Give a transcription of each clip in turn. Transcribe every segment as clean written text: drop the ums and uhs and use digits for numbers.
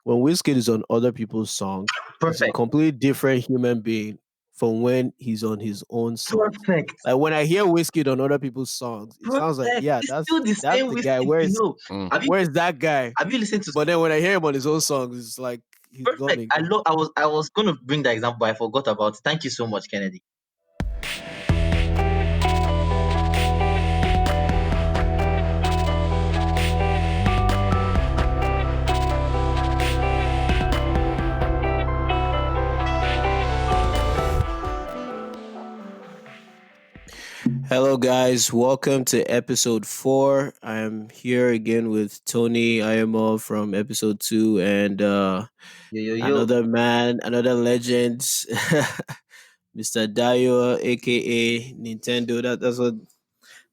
when Wizkid is on other people's songs, he's a Perfect. completely different human being from when he's on his own songs. Perfect. Like when I hear Wizkid on other people's songs, it sounds like, Perfect. yeah, It's still the that's same the with guy. Mm. Where's that guy? have you listened to But then when I hear him on his own songs, it's like he's gone Perfect? again. I was gonna bring that example, but I forgot about it. Thank you so much, Kennedy. Hello, guys. Welcome to episode 4. I am here again with Tony Ayemoh from episode 2 and Yo yo yo. another man, another legend, Mr. Dayo, aka Nintendo. That's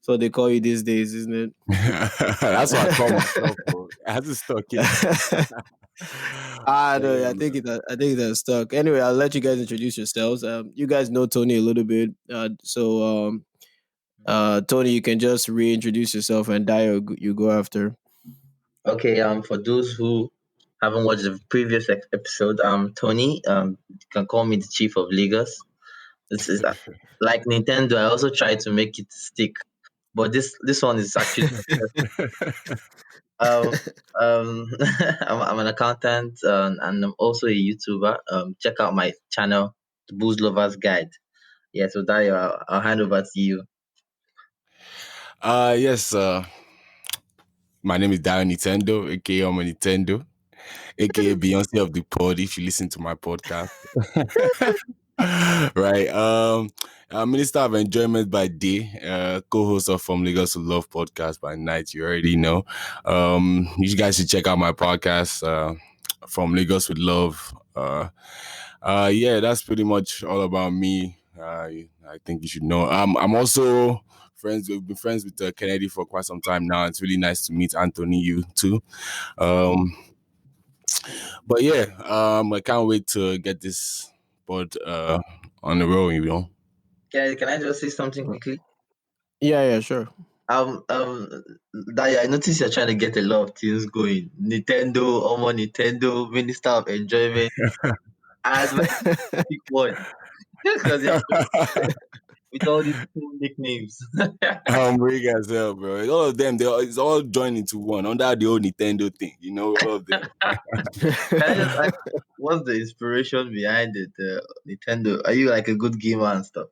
what they call you these days, isn't it? That's what I call myself, bro. I had to stuck it. No, Yeah, I think that's stuck. Anyway, I'll let you guys introduce yourselves. You guys know Tony a little bit, Tony, you can just reintroduce yourself, and Dio, you go after. Okay. For those who haven't watched the previous episode, Tony. You can call me the chief of Lagos. This is like Nintendo. I also try to make it stick, but this one is actually um I'm an accountant, and I'm also a YouTuber. Check out my channel, The Booze Lovers Guide. Yeah, so Dayo, I'll hand over to you. yes. My name is Dayo Nintendo, aka Omo Nintendo, aka Beyonce of the pod. If you listen to my podcast, right? Minister of Enjoyment by day, co-host of From Lagos to Love podcast by night. You already know. You guys should check out my podcast, From Lagos with Love. Yeah, that's pretty much all about me. I think you should know. I'm also friends. We've been friends with Kennedy for quite some time now. It's really nice to meet Anthony. You too. Um, but yeah, I can't wait to get this pod on the road. You know. Can I just say something quickly? Yeah, sure. Dayo, I noticed you're trying to get a lot of things going. Nintendo, Omo Nintendo, Minister of Enjoyment. I advise you to pick one because with all these cool nicknames. Big as hell, bro. All of them, it's all joined into one under the old Nintendo thing. You know, all of them. Can I just ask, what's the inspiration behind it, Nintendo? Are you like a good gamer and stuff,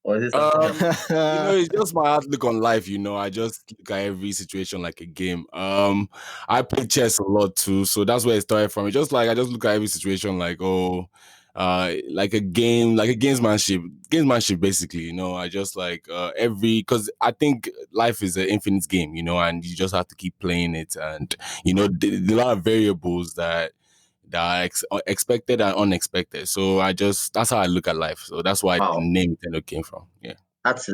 or is it something else? It's just my outlook on life. I just look at every situation like a game. I play chess a lot too, so that's where it started from. It's just like I just look at every situation like, like a game, like a gamesmanship basically. I just like because I think life is an infinite game, and you just have to keep playing it, and there are a lot of variables that are expected and unexpected. So that's how I look at life. So that's why the Wow, name Nintendo came from. Yeah. that's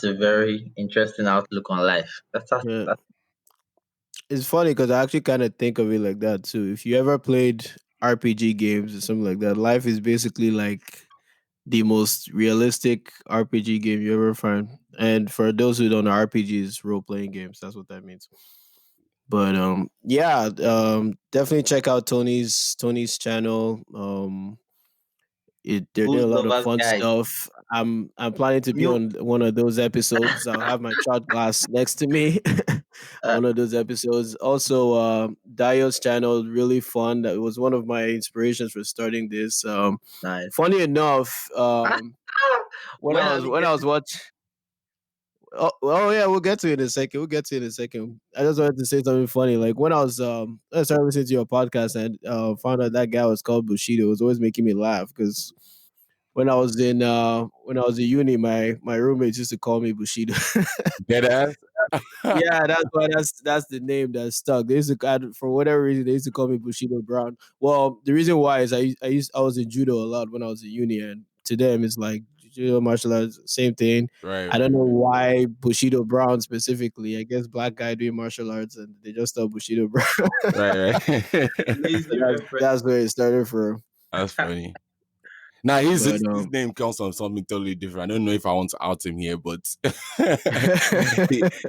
a very interesting outlook on life. Yeah. That's It's funny because I actually kind of think of it like that too. If you ever played RPG games or something like that, life is basically like the most realistic RPG game you ever find. And for those who don't know, RPGs role playing games. That's what that means. But yeah, definitely check out Tony's channel. They're doing Booze a lot of Lovers fun Guide. stuff. I'm planning to be You on one of those episodes. I'll have my shot glass next to me. uh, One of those episodes. Also, Dio's channel really fun. That was one of my inspirations for starting this. nice. Funny enough, when When I are was we when I was getting? watching. Oh yeah, we'll get to it in a second. I just wanted to say something funny. Like I started listening to your podcast and found out that guy was called Bushido. It was always making me laugh because when I was in uni, my roommates used to call me Bushido. Dead ass. Yeah, that's the name that stuck. They used to for whatever reason they used to call me Bushido Brown. Well, the reason why is I was in judo a lot when I was in uni, and to them it's like judo martial arts, same thing. Right. I don't know why Bushido Brown specifically. I guess black guy doing martial arts, and they just thought Bushido Brown. Right. Laser that's reference. that's where it started from. That's funny. Now But his name comes from something totally different. I don't know if I want to out him here, but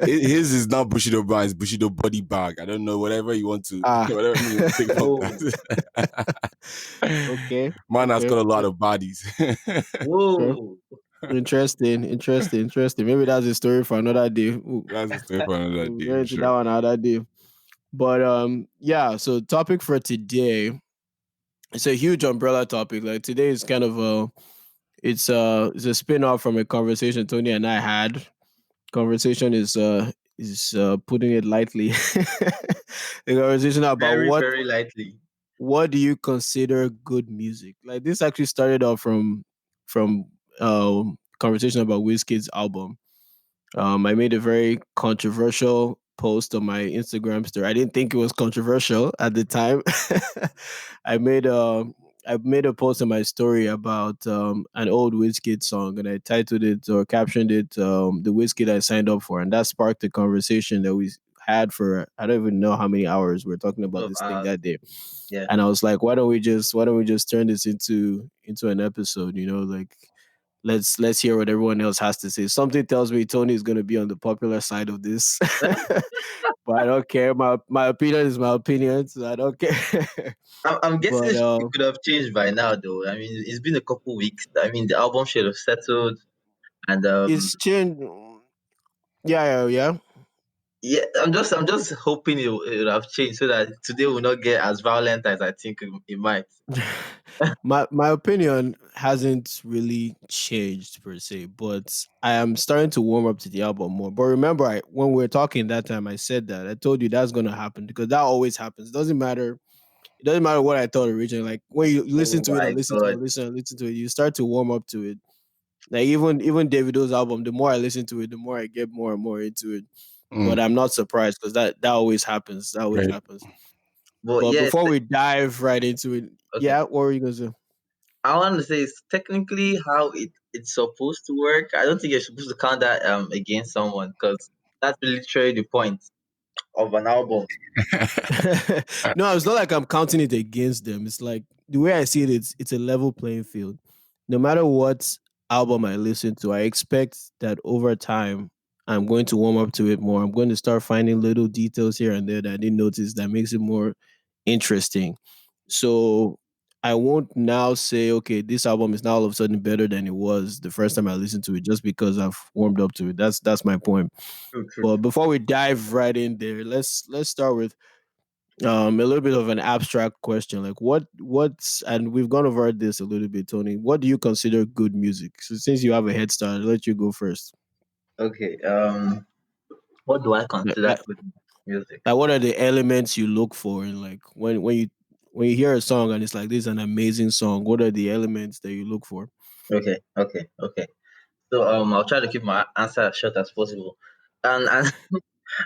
his is not Bushido brand, it's Bushido body bag. I don't know whatever you want to ah, whatever you want to take from Whoa, that. okay, Man has okay, got a lot of bodies. okay. whoa. Interesting. Maybe that's a story for another day. That's a story for another We'll day, get I'm into that sure. one another day. But yeah. So topic for today. It's a huge umbrella topic. Like today is kind of a it's a spin off from a conversation Tony and I had. Conversation is putting it lightly. The conversation about Very, very lightly. what do you consider good music? Like this actually started off from conversation about Wizkid's album. I made a very controversial post on my Instagram story. I didn't think it was controversial at the time. I made a I made a post on my story about an old Wizkid song, and I titled it or captioned it "The Wizkid I signed up for," and that sparked a conversation that we had for I don't even know how many hours we are talking about Of this thing ours. that day. Yeah. And I was like, why don't we just turn this into an episode? You know, like let's hear what everyone else has to say. Something tells me Tony is going to be on the popular side of this, but I don't care. My opinion is my opinion, so I don't care. I'm guessing But it could have changed by now, though. I mean, it's been a couple weeks. I mean, the album should have settled, and it's changed. Yeah. yeah, I'm just hoping it would have changed so that today will not get as violent as I think it might. My opinion hasn't really changed per se, but I am starting to warm up to the album more. But remember, when we were talking that time, I said that I told you that's gonna happen because that always happens. It doesn't matter what I thought originally. Like when you listen Oh to it my and listen to it god. and listen and listen to it, you start to warm up to it. Like even Davido's album, the more I listen to it, the more I get more and more into it. Mm. But I'm not surprised because that always happens. That always Right. happens. But But yeah, before we dive right into it, okay. yeah, what were you gonna say? I want to say it's technically how it's supposed to work. I don't think you're supposed to count that against someone because that's literally the point of an album. No, it's not like I'm counting it against them. It's like the way I see it, it's a level playing field. No matter what album I listen to, I expect that over time I'm going to warm up to it more. I'm going to start finding little details here and there that I didn't notice that makes it more interesting. So I won't now say, okay, this album is now all of a sudden better than it was the first time I listened to it just because I've warmed up to it. That's my point. True, true. But before we dive right in there, let's start with a little bit of an abstract question. Like what's and we've gone over this a little bit, Tony. What do you consider good music? So since you have a head start, I'll let you go first. Okay. What do I Like, consider like, good music? like what are the elements you look for in like when you hear a song and it's like this is an amazing song, what are the elements that you look for? Okay. So I'll try to keep my answer as short as possible. And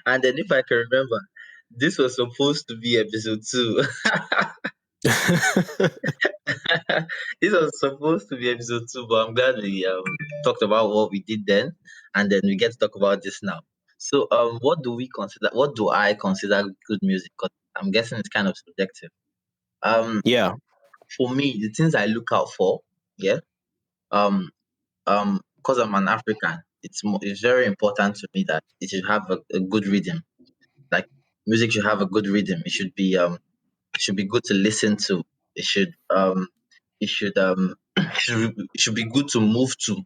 and then if I can remember, this was supposed to be episode two. This was supposed to be episode two, but I'm glad we talked about what we did then, and then we get to talk about this now. So what do we consider? What do I consider good music? 'Cause I'm guessing it's kind of subjective. Um, Yeah. for me, the things I look out for, yeah, um, because I'm an African, it's very important to me that it should have a good rhythm. Like music should have a good rhythm. It should be good to listen to. It should it should be good to move to.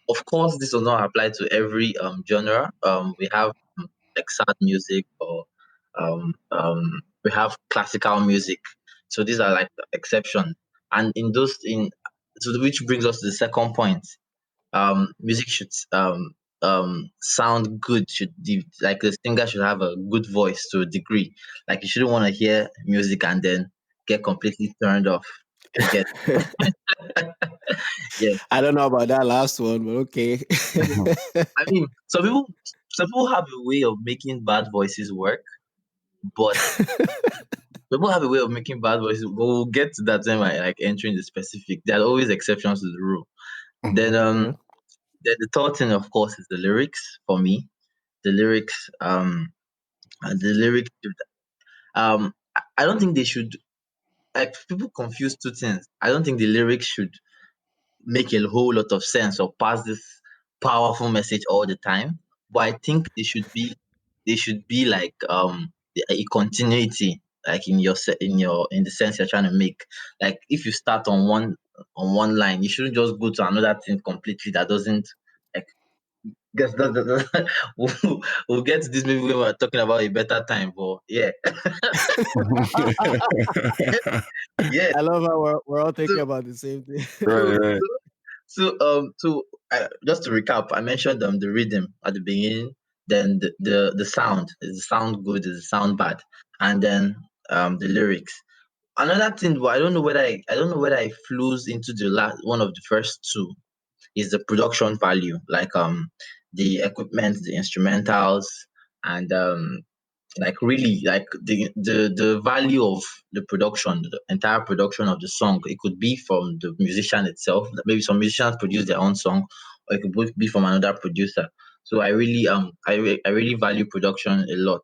Of course, this will not apply to every genre. We have like sad music or we have classical music. So these are like exceptions. And in those in so which brings us to the second point. Music should sound good. Like the singer should have a good voice to a degree. Like you shouldn't want to hear music and then get completely turned off. You get yeah. I don't know about that last one, but okay. I mean, some people have a way of making bad voices work, but some people have a way of making bad voices. But we'll get to that when I like entering the specific. There are always exceptions to the rule. Then Okay. the third thing, of course, is the lyrics for me. The lyrics the lyrics should, I don't think they should like people confuse two things. I don't think the lyrics should make a whole lot of sense or pass this powerful message all the time. But I think they should be like a continuity, like in the sense you're trying to make. Like if you start on one line, you shouldn't just go to another thing completely that doesn't like guess we'll get to this maybe when we're talking about a better time, but yeah. Yeah. I love how we're all So thinking about the same thing. Right, so right. just to recap, I mentioned the rhythm at the beginning, then the sound. Is the sound good? Is the sound bad? And then the lyrics. Another thing, but I don't know whether I flews into the last one of the first two is the production value, like the equipment, the instrumentals, and like really like the value of the production, the entire production of the song. It could be from the musician itself. Maybe some musicians produce their own song, or it could be from another producer. So I really value production a lot.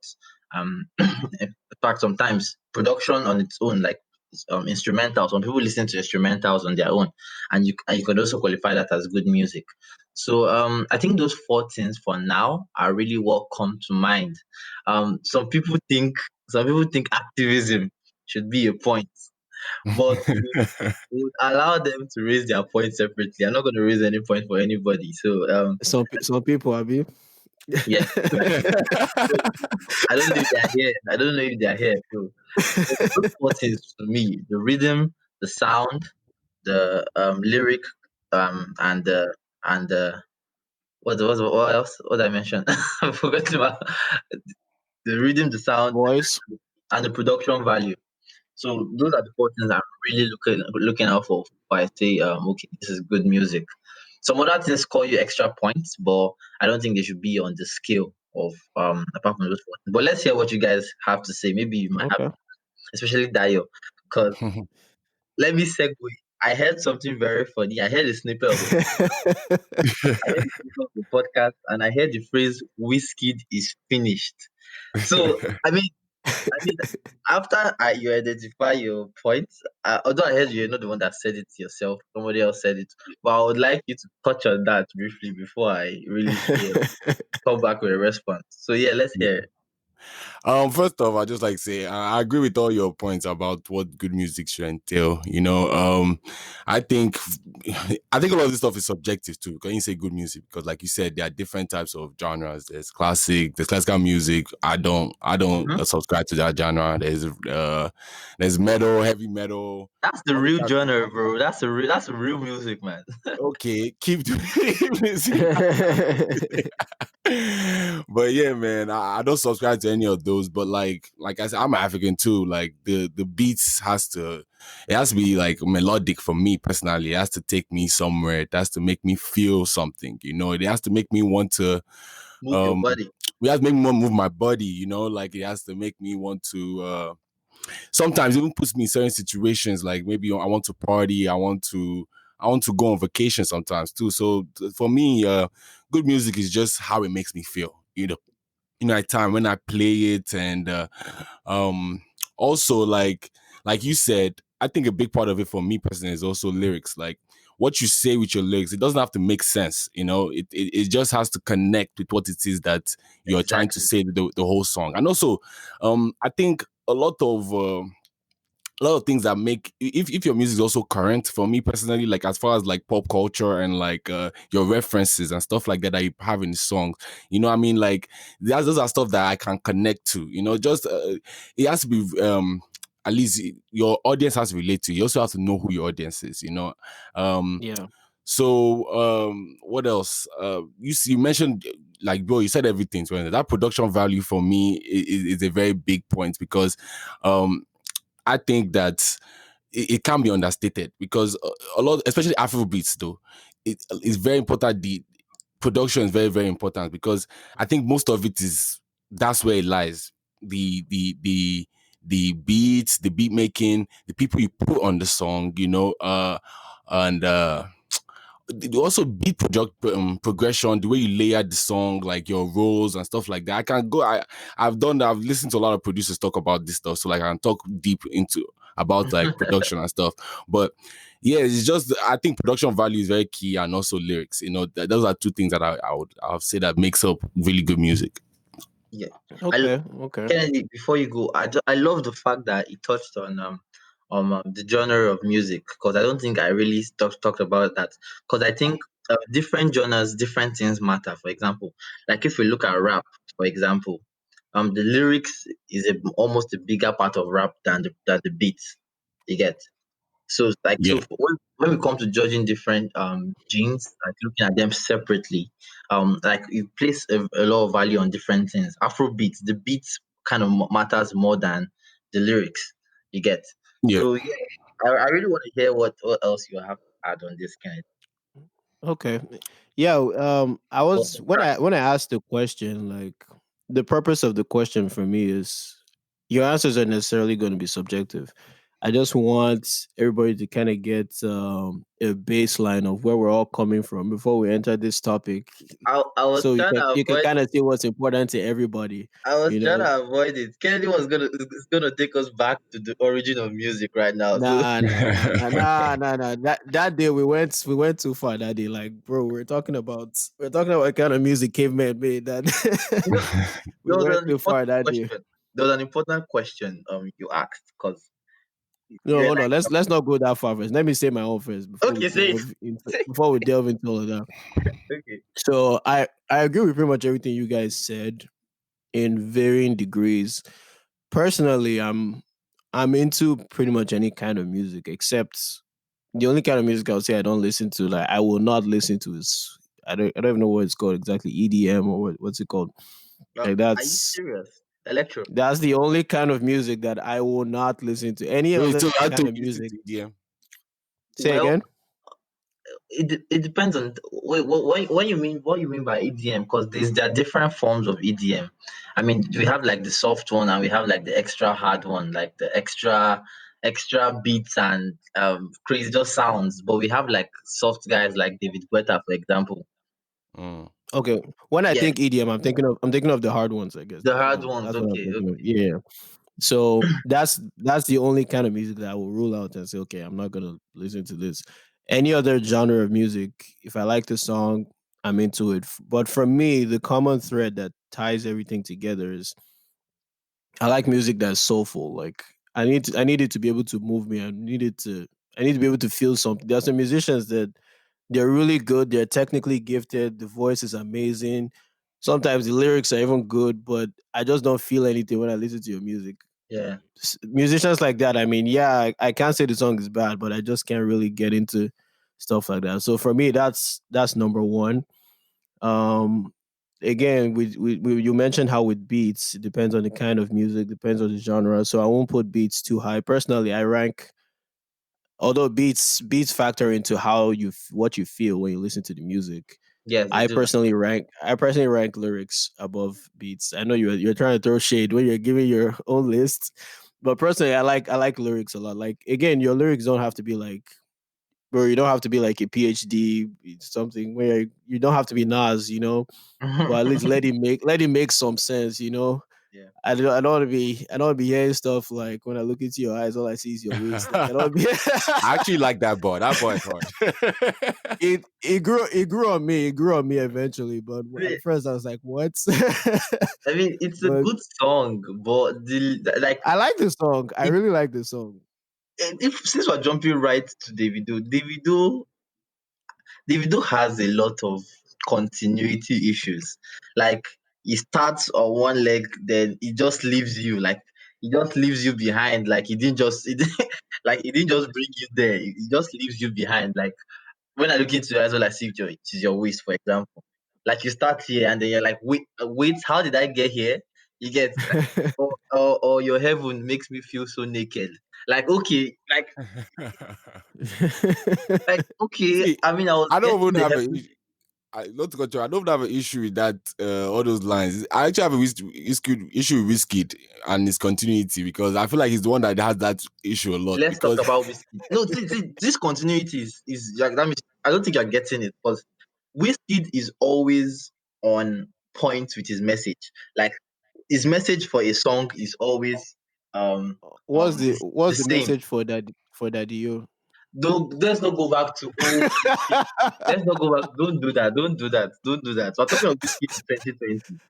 In fact, sometimes production on its own, like instrumentals. Some people listen to instrumentals on their own, and you could also qualify that as good music. So I think those four things for now are really what come to mind. Some people think activism should be a point, but we would allow them to raise their point separately. I'm not going to raise any point for anybody. So Some people, Abi. yeah, so I don't know if they're here. I don't know if they're here. So those four things to me: the rhythm, the sound, the lyric, and the what else? What did I mention? I forgot about the rhythm, the sound, Voice. and the production value. So those are the four things I'm really looking out for. Before I say, okay, this is good music. Some other things score you extra points, but I don't think they should be on the scale of apart from those four. But let's hear what you guys have to say. Maybe you might have, Okay. especially Dayo, because let me segue. I heard something very funny. I heard a snippet of the podcast, and I heard the phrase "Wizkid is finished." So I mean, after you identify your points, although I heard you're not the one that said it yourself, somebody else said it, but I would like you to touch on that briefly before I really come back with a response. So yeah, let's hear it. First off, I just like to say I agree with all your points about what good music should entail. I think I think a lot of this stuff is subjective too. Can you say good music? Because like you said, there are different types of genres. There's classical music. I don't Mhm. subscribe to that genre. There's metal, heavy metal. That's the All these real types. genre, bro. That's the real music, man. Okay, keep doing music. But yeah, man, I don't subscribe to any of those. But like I said, I'm African too. Like the beats it has to be like melodic for me personally. It has to take me somewhere. It has to make me feel something. It has to make me want to Move your um body. it has to make me want to move my body. Like it has to make me want to sometimes it even puts me in certain situations. Like maybe I want to party. I want to go on vacation sometimes too. So for me, good music is just how it makes me feel. At time when I play it, and um, also like you said, I think a big part of it for me personally is also lyrics. Like what you say with your lyrics, it doesn't have to make sense. It just has to connect with what it is that you're trying to Exactly. say the whole song. And also, I think a lot of things that make if your music is also current for me personally, like as far as like pop culture and like your references and stuff like that you have in the songs, what I mean, like those are stuff that I can connect to, just it has to be at least your audience has to relate to. You also have to know who your audience is. um Yeah. so what else? You mentioned, like, bro, you said everything. So that production value for me is a very big point, because I think that it can be understated, because a lot, especially Afro beats, though, it's very important. The production is very, very important, because I think most of it that's where it lies. The beats, the beat making, the people you put on the song, and also beat progression, the way you layer the song, like your roles and stuff like that. I've listened to a lot of producers talk about this stuff, so like I can talk deep into about like production and stuff. But yeah, it's just I think production value is very key, and also lyrics. Those are two things that I would say that makes up really good music. Yeah. I Okay, okay. Kennedy, before you go, I love the fact that he touched on the genre of music, because I don't think I really talked about that, because I think different genres, different things matter. For example, like if we look at rap, for example, the lyrics is almost a bigger part of rap than the beats. You get. So like Yeah, when we come to judging different genes, like looking at them separately, like you place a lot of value on different things. Afro beats, the beats kind of matters more than the lyrics. You get. yeah. So yeah, I really want to hear what else you have to add on this kind. Okay. Yeah, I Of was when I asked the question, like the purpose of the question for me is your answers are necessarily going to be subjective. I just want everybody to kind of get a baseline of where we're all coming from before we enter this topic, I was so you trying can to you can avoid kind of see what's important to everybody. I was You trying know, to avoid it. Kennedy was gonna is gonna take us back to the origin of music right now. So nah, nah, nah, nah, nah, nah, nah. That day we went too far. That day, like, bro, we're talking about what kind of music cavemen made. That you know, we there was went an too far important that day. question. There was an important question you asked, because No, you were hold on. like, Let's not go that far first. Let me say my own first okay, say it. Say before we delve into all of that. it. Okay. So I agree with pretty much everything you guys said in varying degrees. Personally, I'm into pretty much any kind of music except the only kind of music I'll say I don't listen to, like I will not listen to, is I don't even know what it's called exactly, EDM or what's it called? Like Are you that's serious? Electro. that's the only kind of music that I will not listen to. Any Wait, other so I kind told of you listen music. to EDM. Say Well, again? it depends on wait, what you mean by EDM, because there are different forms of EDM. I mean, we have like the soft one, and we have like the extra hard one, like the extra beats and crazy just sounds. But we have like soft guys like David Guetta, for example. Mm. Okay. When I Yeah, think EDM, I'm thinking of the hard ones, I guess. the That's what hard I'm ones. that's what I'm Okay, thinking of. okay. Yeah. So that's the only kind of music that I will rule out and say, okay, I'm not gonna listen to this. Any other genre of music, if I like the song, I'm into it. But for me, the common thread that ties everything together is I like music that's soulful. Like I need it to be able to move me. I need to be able to feel something. There are some musicians that they're really good. They're technically gifted. The voice is amazing. Sometimes the lyrics are even good, but I just don't feel anything when I listen to your music. Yeah. Musicians like that, I mean, yeah, I can't say the song is bad, but I just can't really get into stuff like that. So for me, that's number one. Um, Again, you mentioned how with beats, it depends on the kind of music, depends on the genre. So I won't put beats too high. Personally, I rank, although beats factor into what you feel when you listen to the music. Yes, they I do. personally rank lyrics above beats. I know you're trying to throw shade when you're giving your own list, but personally, I like lyrics a lot. Like again, your lyrics don't have to be like, bro. You don't have to be like a PhD something where you don't have to be Nas. But at least let it make some sense. Yeah. I don't want to be hearing stuff like when I look into your eyes, all I see is your waist. Like I don't be. I actually like that boy. That boy is hard. It grew on me eventually, but at first I was like, what? I mean, it's a But good song, but like, I like the song. I it, really like the song. if since we're jumping right to Davido has a lot of continuity issues. Like, he starts on one leg, then he just leaves you. Like, he just leaves you behind. Like, he didn't just bring you there. He just leaves you behind. Like, when I look into your eyes, all I see is your waist, for example. Like, you start here, and then you're like, wait, how did I get here? You get like, or your heaven makes me feel so naked. Like, okay, like okay. See, I mean, I was I don't getting even the have heaven. a not to control. I don't have an issue with that. All those lines. I actually have a issue with Wizkid and his continuity, because I feel like he's the one that has that issue a lot. Let's talk Because about Wizkid. No, see, this continuity is like, that means I don't think you're getting it, because Wizkid is always on point with his message. Like, his message for a song is always What's the the same. message for that you? Don't Let's not go back to Wizkid. Let's not go back. Don't do that. Don't do that. Don't do that. We're talking of Wizkid in 2020.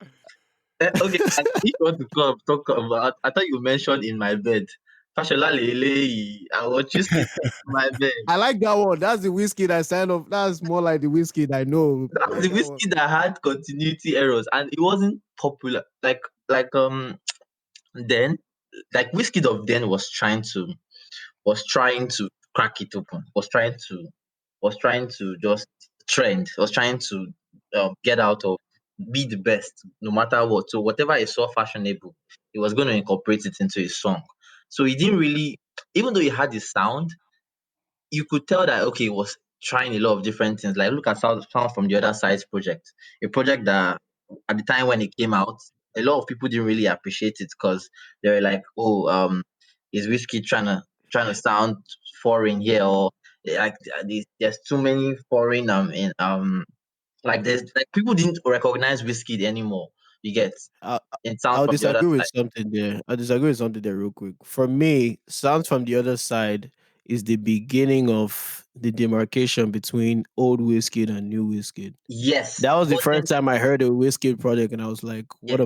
Okay, and if you want to come talk about, I thought you mentioned in my bed. Fashola Lele, I want Wizkid in my bed. I like that one. That's the whiskey that I signed up. That's more like the whiskey I know. I That's the like that one. whiskey that had continuity errors and it wasn't popular. Then, like Wizkid of then was trying to crack it open, was trying to just trend, was trying to get out of, be the best no matter what. So whatever he saw fashionable, he was going to incorporate it into his song. So he didn't really, even though he had his sound, you could tell that okay, he was trying a lot of different things. Like look at Sound from the Other Side's project, a project that at the time when it came out, a lot of people didn't really appreciate it because they were like, oh, is Whiskey trying to sound foreign here or like there's too many foreign in like there's like people didn't recognize Whiskey anymore. You get I, in Sound I'll from the Other disagree with Side. something there. I'll disagree with something there real quick. For me, Sounds from the Other Side is the beginning of the demarcation between old whiskey and new whiskey. Yes, That was the but then first time I heard a whiskey project, and I was like, yeah, what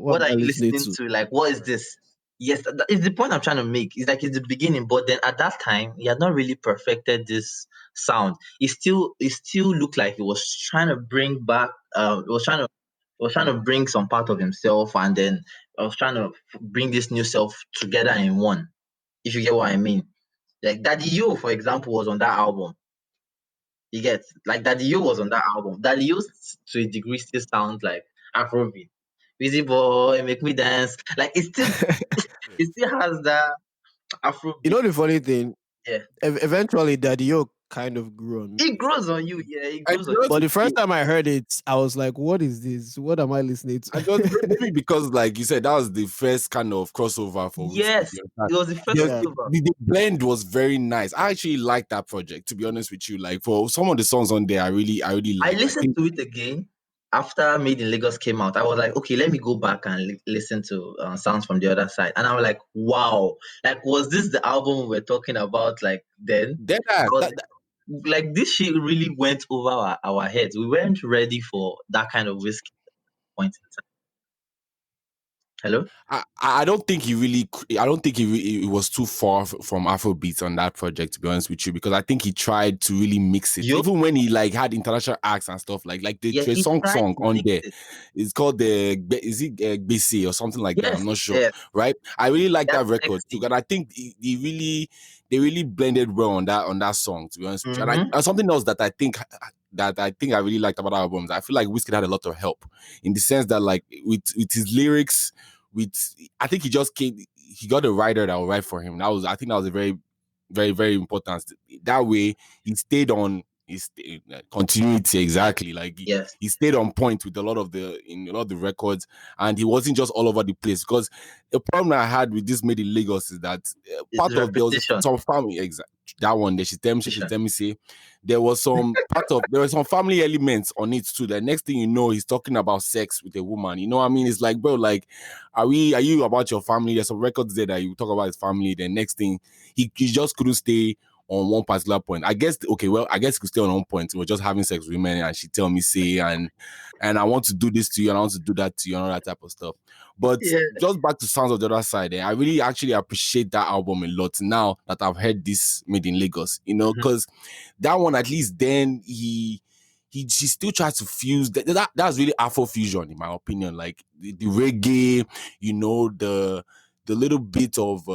what am are I you listening listening to?" to? Like, what is this? Yes, that is the point I'm trying to make. It's like it's the beginning, but then at that time, he had not really perfected this sound. It still looked like he was trying to bring back. It was trying to bring some part of himself, and then I was trying to bring this new self together in one. If you get what I mean, like Daddy Yo, for example, was on that album. You get like Daddy Yo was on that album. Daddy Yo to a degree still sounds like Afrobeat. Busy boy, make me dance. Like it still has that You Afrobeat. know the funny thing? Yeah. Eventually, Daddy Yo kind of grew on It me. grows on you. Yeah, it And grows to on be honest But with the first you, time I heard it, I was like, "What is this? What am I listening and it was to?" maybe because, like you said, that was the first kind of crossover for you. whiskey. Yes. It was the first The, Yeah. crossover. the blend was very nice. I actually like that project. To be honest with you, like for some of the songs on there, I really I like. I listened think to it again after Made in Lagos came out. I was like, okay, let me go back and listen to Sounds from the Other Side. And I was like, wow, like, was this the album we were talking about like then? that, I that, was that like, this shit really went over our heads. We weren't ready for that kind of whiskey point in time. Hello? I don't think he really. I don't think he was too far from Afrobeats on that project. To be honest with you, because I think he tried to really mix it. Yo, Even when he like had international acts and stuff like the yeah, Trey he Song tried song to on mix there. it. It's called the is it BC or something like that. I'm Yes, not sure. yes, Right? I really like that's that record too, sexy. and I think they really blended well on that song. To be honest with you, Mm-hmm. and something else that I really liked about that album is I feel like Wizkid had a lot of help in the sense that like with his lyrics with I think he got a writer that will write for him. I think that was a very, very, very important. That way he stayed on his continuity exactly. Like Yes, he stayed on point with a lot of the records and he wasn't just all over the place. Because the problem I had with this made in Lagos is that it's part of there was repetition. some family exact that one there she tell me say there were some family elements on it too. The next thing you know, he's talking about sex with a woman. You know what I mean? It's like, bro, like, are you about your family? There's some records there that you talk about his family. The next thing, he just couldn't stay on one particular point. I guess okay, well, I guess he could stay on one point. He was just having sex with women, and she tell me say, and I want to do this to you, and I want to do that to you, and all that type of stuff. But Yeah. just back to Sounds of the Other Side, I really actually appreciate that album a lot now that I've heard this Made in Lagos, Mhm. because that one at least then she still tries to fuse that's really Afro fusion in my opinion, like the reggae, the little bit of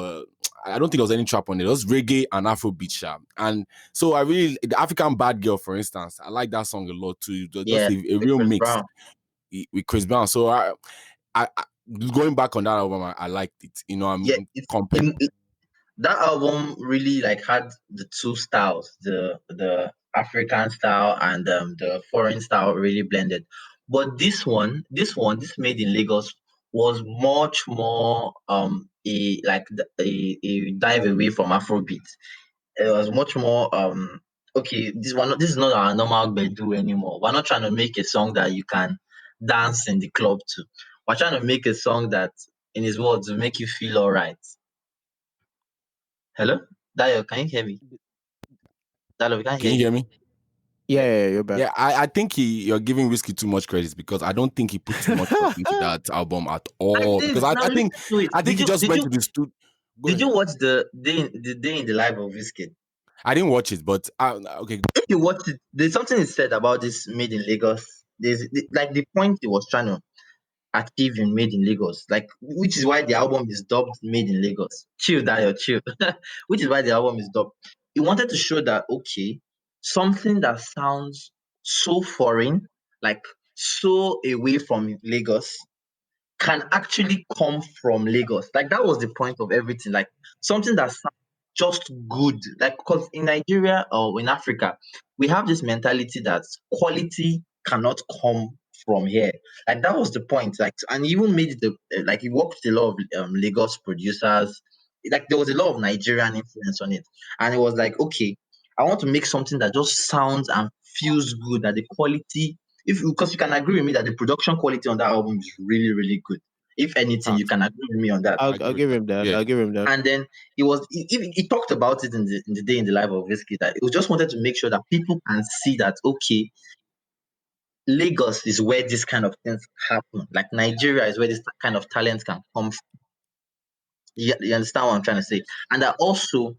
I don't think there was any trap on it. It was reggae and Afro beat sharp. And so I really the African Bad Girl, for instance, I like that song a lot too. Just Yeah, a with real Chris mix Brown. with Chris Brown. So I going back on that album, I liked it. You know, I Yeah, mean, compared. that album really like had the two styles, the African style and the foreign style really blended. But this made in Lagos was much more a dive away from Afrobeat. It was much more okay. This is not our normal bedu anymore. We're not trying to make a song that you can dance in the club to. We're trying to make a song that, in his words, will make you feel all right. Hello, Dayo, can you hear me? Dayo, we can't Can hear you hear you. me? Yeah, Yeah. yeah, you're back. Yeah, I think you're giving Whiskey too much credit because I don't think he put too much thought into that album at I all. Because did. Now listen to it. I think Did he you just did went you to the studio. Go did ahead. you watch the day in the life of Wizkid? I didn't watch it, but okay. If you watched it, there's something he said about this made in Lagos. Like the point he was trying to achieve in Made in Lagos, like which is why the album is dubbed Made in Lagos. Chill, Dayo, chill. Which is why the album is dubbed. He wanted to show that okay, something that sounds so foreign, like so away from Lagos, can actually come from Lagos. Like that was the point of everything. Like something that sounds just good. Like because in Nigeria or in Africa, we have this mentality that quality cannot come from here. Like that was the point. Like and he even made the like he worked with a lot of Lagos producers. Like there was a lot of Nigerian influence on it, and it was like okay, I want to make something that just sounds and feels good. That the quality if because you can agree with me that the production quality on that album is really, really good. If anything, you Facts. can agree with me on that. I I'll agree with give that. him that. Yeah. I'll give him that. And then he talked about it in the day in the life of Wizkid that he just wanted to make sure that people can see that okay, Lagos is where this kind of things happen. Like Nigeria is where this kind of talent can come from. You understand what I'm trying to say? And that also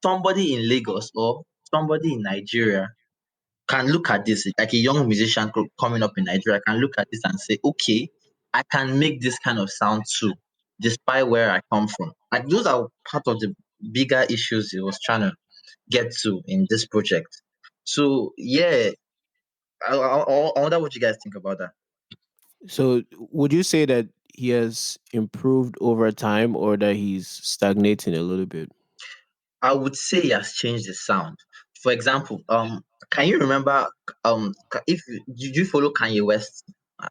somebody in Lagos or somebody in Nigeria can look at this, like a young musician coming up in Nigeria can look at this and say, okay, I can make this kind of sound too, despite where I come from. Like those are part of the bigger issues he was trying to get to in this project. So yeah, I wonder what you guys think about that. So, would you say that he has improved over time, or that he's stagnating a little bit? I would say he has changed the sound. For example, can you remember if did you follow Kanye West?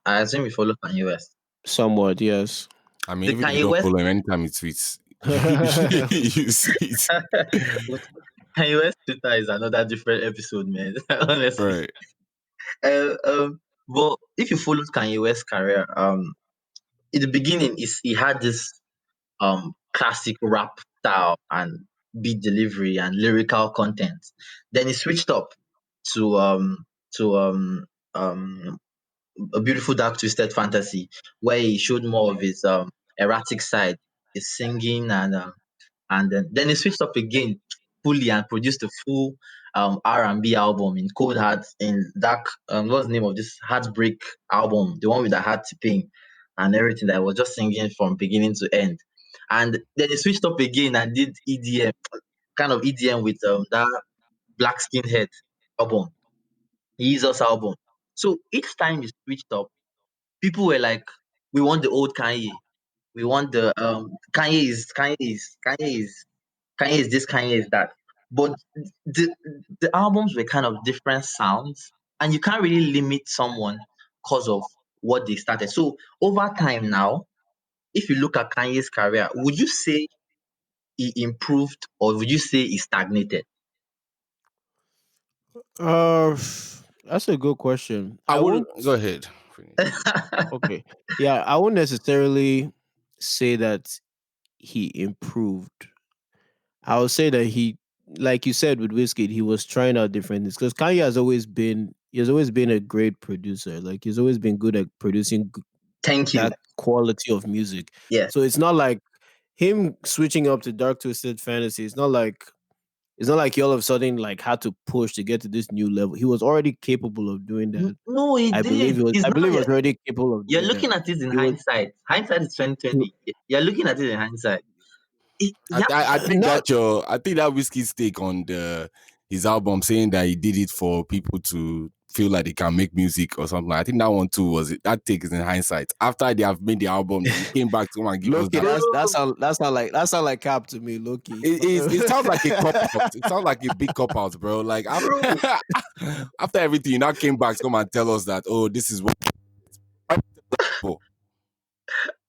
I assume you follow Kanye West. Somewhat, yes. I mean, The even if you Kanye don't West follow him, anytime he tweets, you see it. Kanye West Twitter is another different episode, man. Honestly. Right. But if you followed Kanye West's career, in the beginning, he had this classic rap style and beat delivery and lyrical content. Then he switched up to to um um a beautiful dark twisted fantasy, where he showed more of his erratic side, his singing and then he switched up again fully and produced a full R&B album in Cold Heart in Dark. What's the name of this Heartbreak album? The one with the heart tipping and everything that I was just singing from beginning to end. And then he switched up again and did EDM, kind of EDM with that Black Skinhead album, Jesus album. So each time he switched up, people were like, "We want the old Kanye. We want the Kanye is this, Kanye is that." But the the albums were kind of different sounds, and you can't really limit someone because of what they started. So over time now, if you look at Kanye's career, would you say he improved or would you say he stagnated? Uh, that's a good question. I I would won't. go ahead. Okay, yeah, I won't necessarily say that he improved. I would say that he, like you said with Wizkid, he was trying out different things because Kanye has always been a great producer. Like he's always been good at producing Thank you. that quality of music. Yeah. So it's not like him switching up to dark twisted fantasy. It's not like he all of a sudden like had to push to get to this new level. He was already capable of doing that. No, he did. It's I not believe he yet. was already capable of You're doing that. looking at it in He was hindsight. Hindsight is he, 2020. You're looking at it in hindsight. Yeah. not I think that Whiskey's take on the his album saying that he did it for people to feel like they can make music or something. I think that one too was it. That take is in hindsight. After they have made the album, he came back to come and give us Loki. that. That sound like cap to me, Loki. It sounds like a cop out. It sounds like a big cop out, bro. Like after, Bro, after everything, you now came back to come and tell us that this is what.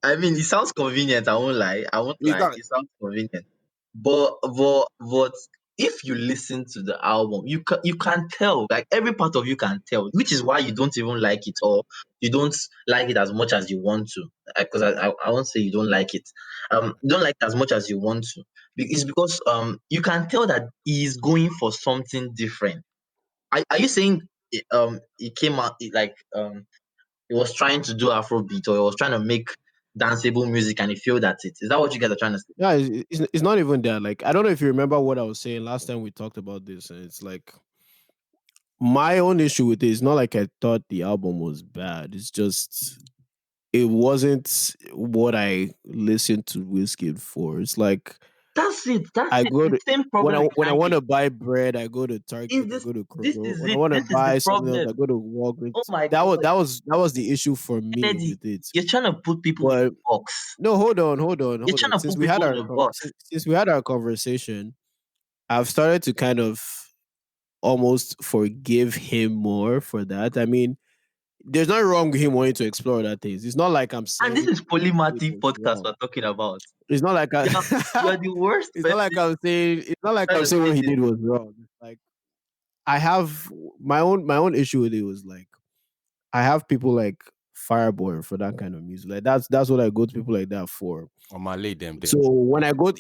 I mean, it sounds convenient. I won't lie. I won't It's lie. not. It sounds convenient. But if you listen to the album, you can tell. Like every part of you can tell, which is why you don't even like it or you don't like it as much as you want to. Because I won't say you don't like it. You don't like it as much as you want to. It's because you can tell that he's going for something different. Are you saying it came out like he was trying to do Afrobeat or he was trying to make danceable music and he failed at it? Is that what you guys are trying to say? Yeah, it's not even that. Like, I don't know if you remember what I was saying last time we talked about this, and it's like my own issue with it is not like I thought the album was bad. It's just it wasn't what I listened to Wizkid for. It's like That's it. That's I it. go The to same problem with when I want Kanye. to buy bread, I go to Is Target, I this go to this Kroger. is When I it. want to This is the buy something else, I problem. go to Oh Walgreens. my god. That was the issue for me Kennedy, with it. you're trying to put people in But a box. no, You're hold trying on. to put people in a box. Since we had our conversation, I've started to kind of almost forgive him more for that. I mean, there's nothing wrong with him wanting to explore other things. It's not like I'm And this saying is what he did polymath was podcast wrong. we're talking about. It's not like I You're, you're the worst it's not like person trying I'm to saying say what he this. did was wrong. It's like I have my own issue with it was like I have people like Fireboy for that kind of music. Like that's what I go to people like that for. On my lay them So then. when I go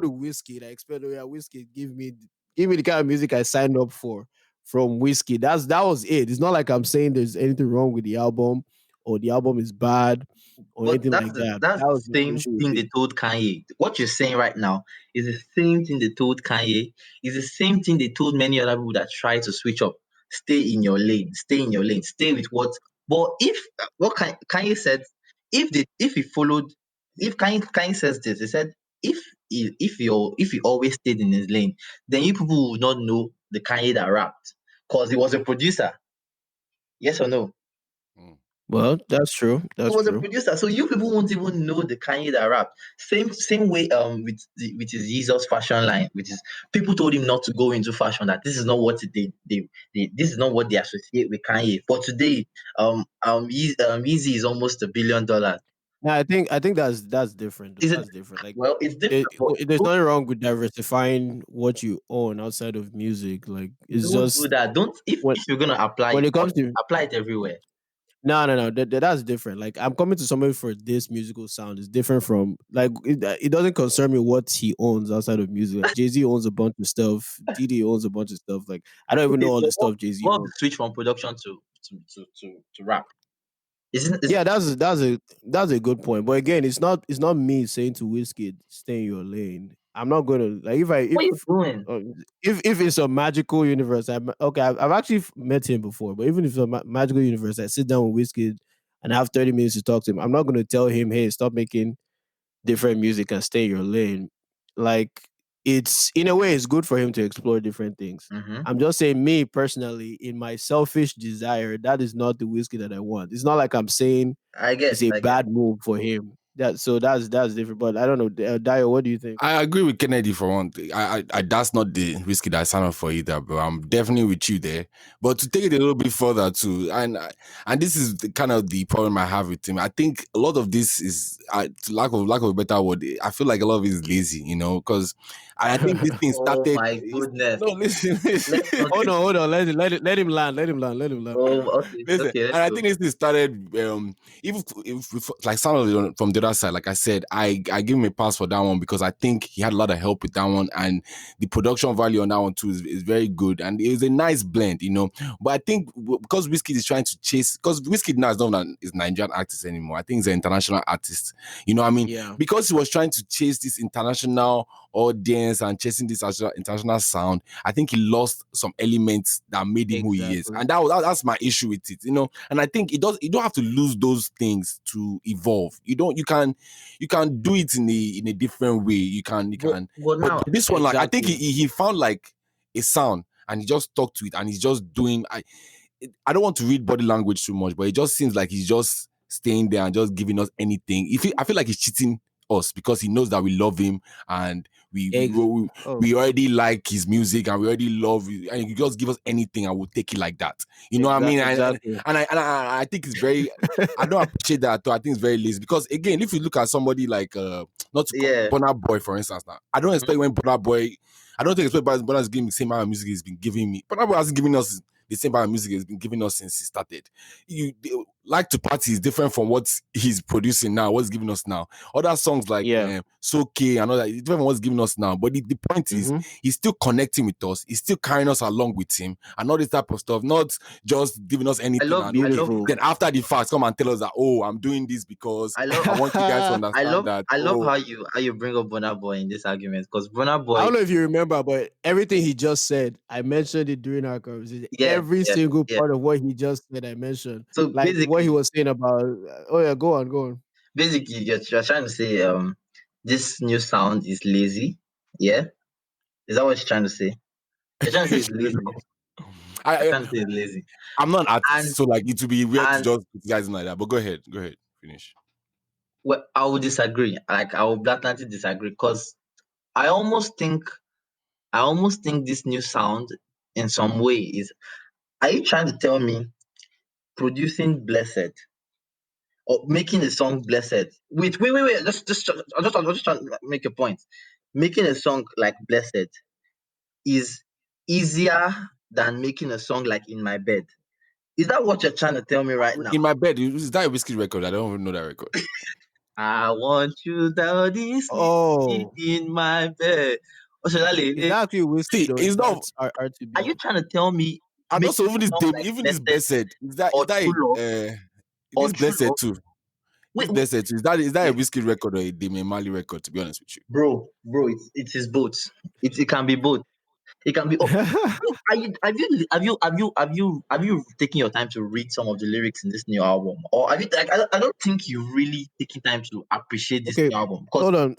to Whiskey, I expect, oh yeah, Whiskey, give me the kind of music I signed up for from Whiskey. That was it. It's not like I'm saying there's anything wrong with the album or the album is bad or But anything like that. that's That the was my same issue with thing it. they told Kanye. What you're saying right now is the same thing they told Kanye. Is the same thing they told many other people that try to switch up. Stay in your lane. Stay in your lane. Stay with what. But if what Kanye said, if he followed, if Kanye says this, he said if he always stayed in his lane, then you people would not know the Kanye that rapped because he was a producer. Yes or no? Mm. Well, that's true. He That's was a true. producer, so you people won't even know the Kanye that rap. Same way with his Jesus fashion line, which is people told him not to go into fashion. That this is not what they this is not what they associate with Kanye. But today, Yeezy is almost $1 billion. Yeah, I think that's different though. Is it? That's different. Like Well, it's there, different, but there's nothing wrong with diversifying what you own outside of music. Like it's don't do just that. Don't when if you're gonna when apply it comes to apply it everywhere. no, that's different. Like I'm coming to somebody for this musical sound is different from like it doesn't concern me what he owns outside of music. Like Jay Z owns a bunch of stuff, Diddy owns a bunch of stuff. Like I don't even know Okay, all but the stuff Jay Z what of the owns. switch from production to rap? Isn't is Yeah, that's a good point. But again, it's not me saying to Wizkid, stay in your lane. I'm not gonna like what you doing? uh, if it's a magical universe. I've actually met him before, but even if it's a magical universe, I sit down with Wizkid and I have 30 minutes to talk to him. I'm not gonna tell him, hey, stop making different music and stay in your lane. Like it's in a way it's good for him to explore different things. Mm-hmm. I'm just saying me personally, in my selfish desire, that is not the whiskey that I want. It's not like I'm saying it's a I get. bad move for him. That's different. But I don't know, Dio, what do you think? I agree with Kennedy for one thing. That's not the whiskey that I signed up for either, bro. I'm definitely with you there. But to take it a little bit further too, and this is kind of the problem I have with him. I think a lot of this is, to lack of a better word, I feel like a lot of it is lazy, because I think this thing Oh started. my goodness. No, listen, listen. Let's not Hold on, let him land, let him land. Oh, okay, Listen, okay, let's and I go. think this thing started. If like some of it from the other side, like I said, I give him a pass for that one because I think he had a lot of help with that one, and the production value on that one too is very good, and it's a nice blend. But I think because Wizkid is trying to chase, because Wizkid now is not is Nigerian artist anymore. I think he's an international artist. I mean, Yeah, because he was trying to chase this international audience and chasing this international sound, I think he lost some elements that made him who he is, exactly. and that's my issue with it. And I think you don't have to lose those things to evolve. You can do it in a different way. But But now, this one, like, I think Exactly. he found like a sound and he just stuck to it and he's just doing. I don't want to read body language too much, but it just seems like he's just staying there and just giving us anything. I feel like he's cheating us because he knows that we love him and we we, Ex- we, oh, we already like his music and we already love it, and he just give us anything and we'll take it like that. You know what I mean? exactly. I think it's very. I don't appreciate that. Too. I think it's very lazy because again, if you look at somebody like not to yeah. Burna Boy for instance, now I don't Mhm. expect when Burna Boy. I don't think expect Burna is giving me the same amount of music he's been giving me. Burna Boy hasn't given us the same amount of music he's been giving us since he started. You Like to Party is different from what he's producing now, what's giving us now. Other songs like Yeah. So Okay and all that, it's different from what's giving us now. But the point is, Mm-hmm. he's still connecting with us, he's still carrying us along with him, and all this type of stuff, not just giving us I anything. love, And okay, Beautiful. then after the fact, come and tell us that, oh, I'm doing this because I love, I want you guys to understand that, I love oh, how you bring up Burna Boy in this argument, because Burna I Boy, don't know if you remember, but everything he just said, I mentioned it during our conversation. yeah, Every yeah, single yeah. part of what he just said, I mentioned. So Like what he was saying about. Oh yeah, go on, go on. basically, you're trying to say this new sound is lazy. Yeah, is that what you're trying to say? You're trying to say it's lazy. You're I trying to say it's lazy. I'm not an artist, And so like it would be weird to and just criticize him like that. But go ahead, finish. well, I will disagree. Like, I will blatantly disagree, because I almost think I almost think this new sound in some way is. Are you trying to tell me producing Blessed or making a song Blessed? Wait. I'm just trying to make a point. Making a song like Blessed is easier than making a song like In My Bed. Is that what you're trying to tell me right now? In my bed, is that a whiskey record? I don't even know that record. I want you down this Oh, in my bed. is Oshadale, that actually whiskey See, or is it's not. that are R2B? you trying to tell me And making also even a this song Dame, like even this Blessed Blessed, is or that True Love or this True Blessed Love? too? This Wait, Blessed too. Is that a wait, whiskey record or a Dame Mali record? To be honest with you, bro, it is both. It can be both. It can be. Oh, are you have you taken your time to read some of the lyrics in this new album, or have you? Like, I don't think you really taking time to appreciate this Okay, new album, because hold on.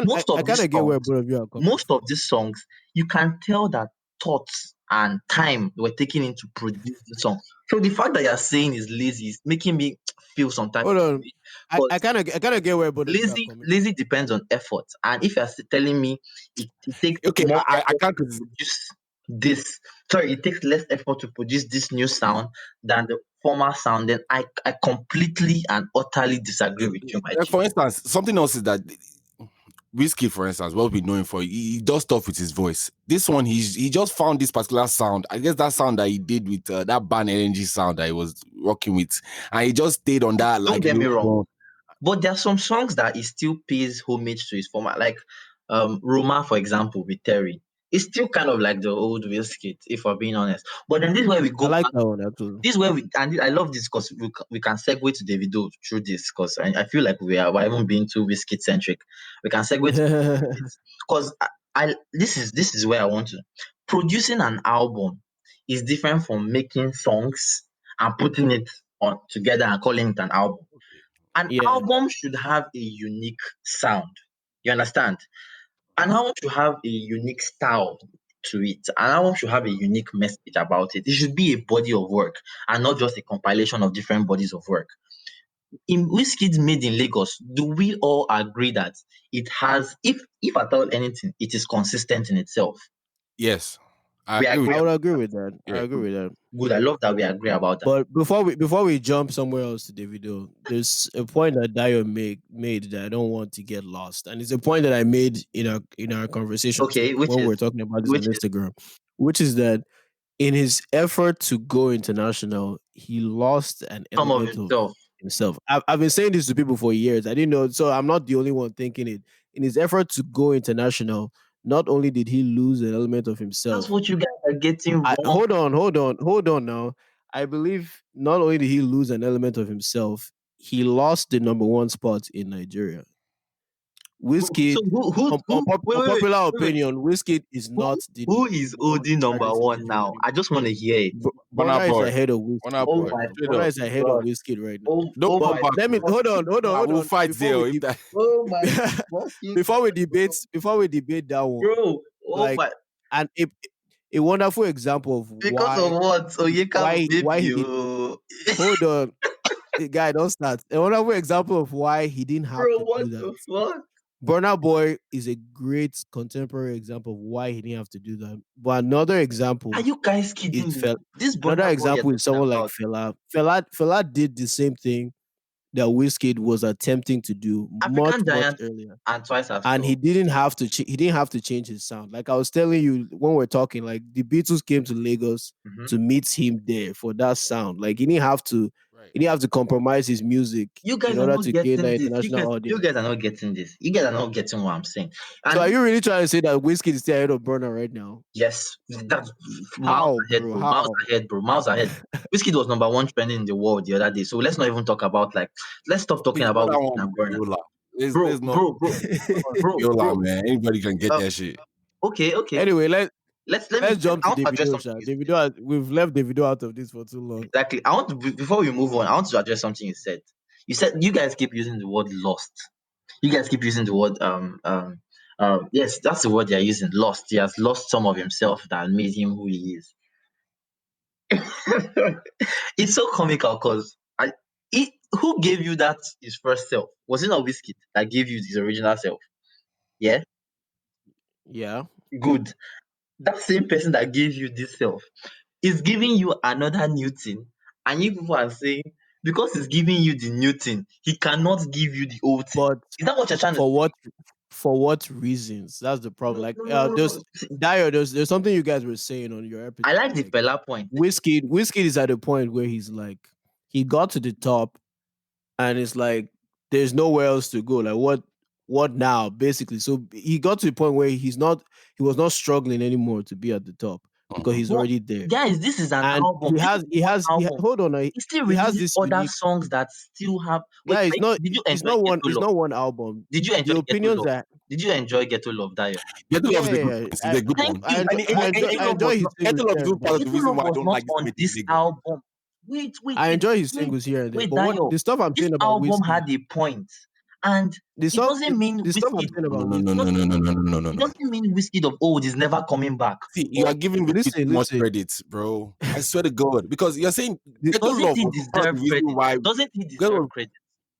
most I of kind these of get where songs, both of you are coming from. you can tell that thoughts and time were taken into produce the song. So the fact that you're saying is lazy is making me feel some type Hold of on. way. Because I kind of get where both of you are coming from. lazy depends on effort. And if you're telling me it takes okay, more I effort can't. to produce this, sorry, it takes less effort to produce this new sound than the former sound, then I completely and utterly disagree with you, my G. For instance, something else is that Wizkid, for instance, what we know him for, he does stuff with his voice. This one, he just found this particular sound. I guess that sound that he did with that band energy sound that he was rocking with, and he just stayed on that Don't like get me wrong. long. But there are some songs that he still pays homage to his former, like Roma, for example, with Terry. It's still kind of like the old Wizkid, if we're being honest. But then this is where we I go like back. that one actually. This is where I love this, because we can segue to Davido through this, because I feel like we're even being too Wizkid centric. We can segue to because this is where I want to. Producing an album is different from making songs and putting it on together and calling it an album. An Yeah, album should have a unique sound. You understand? An album should have a unique style to it. An album should have a unique message about it. It should be a body of work and not just a compilation of different bodies of work. In Wizkid Made in Lagos, do we all agree that it has, if at all anything, it is consistent in itself? Yes, I We agree with agree I would about agree that. with that. I yeah. agree with that. Good. I love that we agree about that. But before we jump somewhere else to Davido, there's a point that Dayo made that I don't want to get lost, and it's a point that I made in our conversations Okay, which when we is were talking about this on which is Instagram, which is that in his effort to go international, he lost an some of element of himself. himself. I've been saying this to people for years. I didn't know, so I'm not the only one thinking it. In his effort to go international, not only did he lose an element of That's himself, what you guys are getting I wrong. hold on now. I believe not only did he lose an element of himself, he lost the number one spot in Nigeria. So Wizkid, unpopular wait. opinion, Wizkid is Who not the who number is one holding number artist in one Nigeria now? I anymore. just want to hear it. Burna Burna is Boy, ahead of Burna Wizkid Oh Boy, right my now. straight Burna up. is ahead of god. Wizkid right now. Don't Oh come But my back. let me Oh. hold We'll on. fight there. If that oh my fucking Before we debate that one, bro. Oh like my, and a wonderful example of because of what? Oyeka why baby he did oh. hold on. Guy, don't start. A wonderful example of why he didn't have Bro, to what do that. the fuck? Burna Boy is a great contemporary example of why he didn't have to do that. But Are example you guys kidding is me? This another Burna Boy you're example is talking someone like about, Fela. Fela did the same thing that Wizkid was attempting to do African much Giant earlier, and Twice as and he Tall. didn't have to. He didn't have to change his sound. Like I was telling you when we're talking, like the Beatles came to Lagos Mhm. to meet him there for that sound. Like he didn't have to Right. He didn't have to compromise his music You guys in are order not to gain getting that this. international You guys audience. are not getting this. You guys are not getting what I'm saying. So are And you really trying to say that Wizkid is still ahead of Burner right now? yes, that's miles How, ahead, bro? bro. Miles How? ahead, bro. Miles ahead. Whiskey was number one trending in the world the other day. So let's not even talk about like let's stop talking Please put about that Whiskey one and Burner. Viola. There's Bro, not bro, bro, Viola, bro. man. Anybody can get Uh, that shit. okay. Anyway, Let me let's jump I to want to address Davido. something Sha. you said. We've left Davido out of this for too long. Exactly. I want to before we move on, I want to address something you said. You said you guys keep using the word lost. You guys keep using the word yes, that's the word they're using. Lost. He has lost some of himself that made him who he is. It's so comical because who gave you that his first self? Was it not Wizkid that gave you his original self? Yeah, Yeah, good. That same person that gave you this self is giving you another new thing, and you people are saying because he's giving you the new thing, he cannot give you the old thing. but Is that what you're trying to for say? what for what reasons? That's the problem. No, Like no, no, no, there's no. See, Dio, there's something you guys were saying on your I episode. like the Like fella point. Whiskey is at a point where he's like he got to the top and it's like there's nowhere else to go. Like what now? Basically. So he got to the point where he was not struggling anymore to be at the top because Mhm. he's But already there. guys, this is an And album. This is one album. hold on, He still he has releases this other unique songs that still have. Wait, yeah, did you enjoy Ghetto it's Love? not one album. Did you The enjoy Ghetto opinions Love? that Did you enjoy Ghetto Love, Dio? Ghetto Love yeah, is a yeah, good yeah. one. It's a good Thank one. you. But Ghetto I Love was enjoy his not singles Ghetto Love here is and even part there. of the Ghetto reason Love why I was don't not like this on made this nigga. album. I enjoy his Wait, singles here and there. wait, But what Dio. the stuff I'm This saying about album whiskey, had a point, and it doesn't mean the stuff I'm Whiskey. saying No, about no, no, whiskey. no, no, no, no, no, no, no, It no. doesn't mean Whiskey of old is never coming back. See, you But are giving Whiskey too much Listen. credit, bro. I swear to God. Because you're saying The- Ghetto doesn't Love he was part of deserve the reason credit? why Doesn't he deserve Ghetto, credit?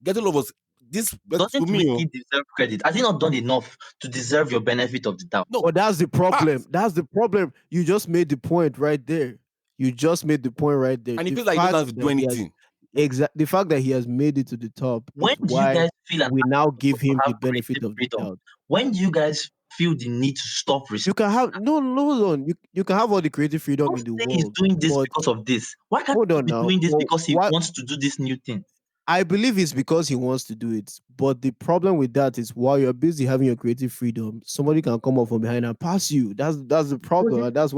Ghetto Love was this, but to Doesn't me, Whiskey deserve credit? Has he not done enough to deserve your benefit of the doubt? no, but that's the problem. facts. That's the problem. You just made the point right there. You just made the point right there. And he The feels like he doesn't fact have to do that he has anything. the fact that he has made it to the top When is do you why guys feel an we artist now is give supposed to him the have benefit creative of the freedom? doubt. When do you guys feel the need to stop You can have no hold on. You can have all the creative freedom Don't in the say he's world, doing this but because of this. Why can't hold he on be now. doing this Well, because he what wants to do this new thing? I believe it's because he wants to do it. But the problem with that is while you're busy having your creative freedom, somebody can come up from behind and pass you. That's the But problem. then And like, that's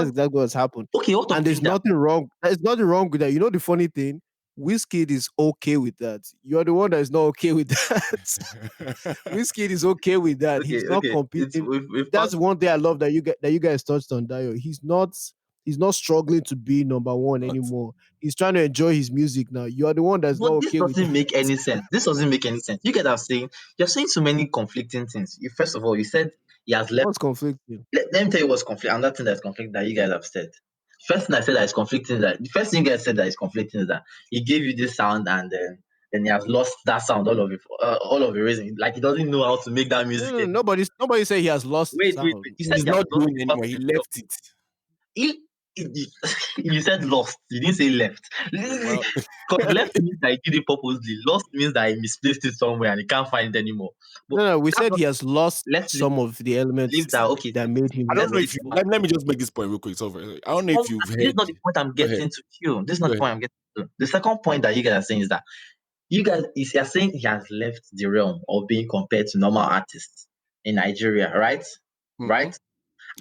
exactly what's happened. okay, what of And there's Linda? nothing wrong. There's nothing wrong with that. You know the funny thing? Wizkid is okay with that. You're the one that is not okay with that. Wizkid is okay with that. He's not Okay. It's competing. we've That's passed. one thing I love that you guys touched on, Dayo. He's not struggling to be number one But anymore. He's trying to enjoy his music now. You are the one that's not But this okay with doesn't that. make any sense. This doesn't make any sense. You guys are saying you're saying so many conflicting things. First of all, you said he has left. What's conflicting? Let me tell you what's conflicting. Another thing that's conflicting that you guys have said. First thing I said that is conflicting is that the first thing you guys said that is conflicting is that he gave you this sound and then he has lost that sound all of the reason. Like he doesn't know how to make that No, music no, anymore. nobody say he has lost Wait. sound. You said he's he has not lost doing part anymore. of He himself. left it. He, you said lost. You didn't say left. Well, Because left means that he did it purposely. Lost means that he misplaced it somewhere and he can't find it anymore. But No, we that's said not. he has lost Let's some of the leave elements that. Okay, that made him I don't let's know leave if you successful. let me just make this point real quick. So I don't know if you've this is heard. not the point I'm Go ahead. getting to. You. This is not Go the point ahead. I'm getting to. The second point that you guys are saying is that you're saying he has left the realm of being compared to normal artists in Nigeria, right? Mhm. Right?